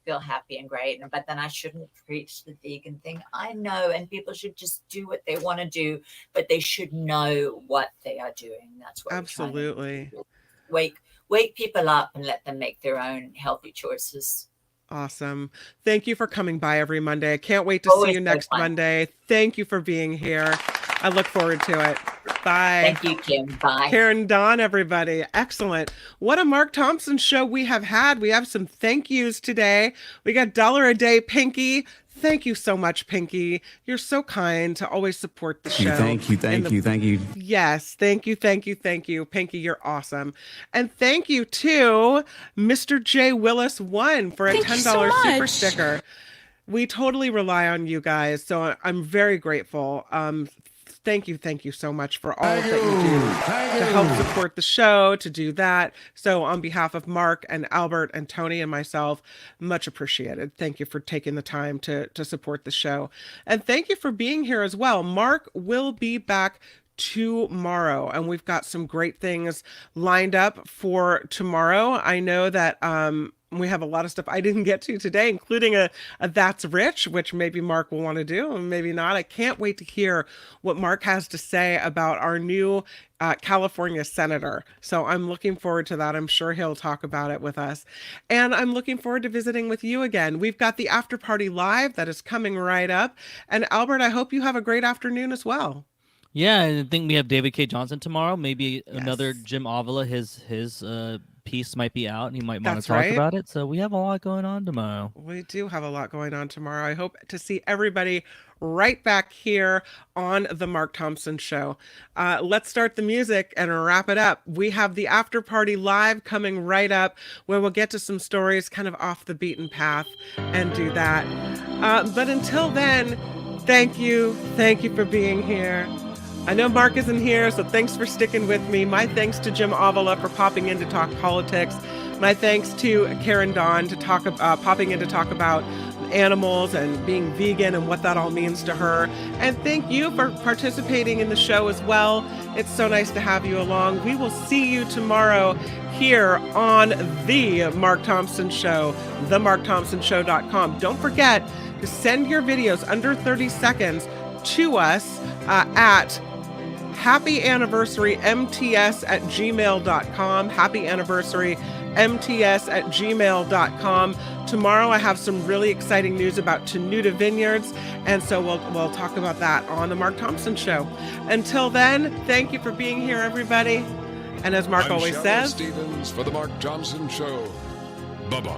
feel happy and great, but then I shouldn't preach the vegan thing. I know, and people should just do what they want to do, but they should know what they are doing. That's what absolutely. Wake people up and let them make their own healthy choices. Awesome. Thank you for coming by every Monday. I can't wait to Always see you next Monday. Thank you for being here. I look forward to it. Bye. Thank you, Kim. Bye. Karen Dawn, everybody. Excellent. What a Mark Thompson show we have had. We have some thank yous today. We got $1 a day, Pinky. Thank you so much, Pinky. You're so kind to always support the show. Thank you. Yes, thank you. Pinky, you're awesome. And thank you to Mr. J. Willis 1 for a $10 super sticker. We totally rely on you guys, so I'm very grateful. Thank you so much for all that you do to help support the show, to do that. So on behalf of Mark and Albert and Tony and myself, much appreciated. Thank you for taking the time to support the show. And thank you for being here as well. Mark will be back tomorrow, and we've got some great things lined up for tomorrow. I know that we have a lot of stuff I didn't get to today, including a That's Rich, which maybe Mark will want to do and maybe not. I can't wait to hear what Mark has to say about our new California senator. So I'm looking forward to that. I'm sure he'll talk about it with us. And I'm looking forward to visiting with you again. We've got the After Party Live that is coming right up. And Albert, I hope you have a great afternoon as well. Yeah, I think we have David K. Johnson tomorrow. Maybe another Jim Avila. His piece might be out, and he might want to talk about it. So we have a lot going on tomorrow. We do have a lot going on tomorrow. I hope to see everybody right back here on the Mark Thompson Show. Let's start the music and wrap it up. We have the After Party Live coming right up, where we'll get to some stories kind of off the beaten path and do that. But until then, thank you for being here. I know Mark isn't here, so thanks for sticking with me. My thanks to Jim Avila for popping in to talk politics. My thanks to Karen Dawn to popping in to talk about animals and being vegan and what that all means to her. And thank you for participating in the show as well. It's so nice to have you along. We will see you tomorrow here on the Mark Thompson Show, themarkthompsonshow.com. Don't forget to send your videos under 30 seconds to us at happyanniversarymts@gmail.com. happyanniversarymts@gmail.com. Tomorrow I have some really exciting news about Tenuta Vineyards, and so we'll talk about that on the Mark Thompson Show. Until then, thank you for being here, everybody. And as Mark always says, Stevens for the Mark Thompson Show. Bye-bye.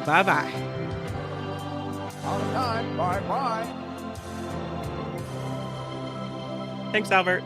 Bye-bye. All the time. Bye-bye. Thanks, Albert.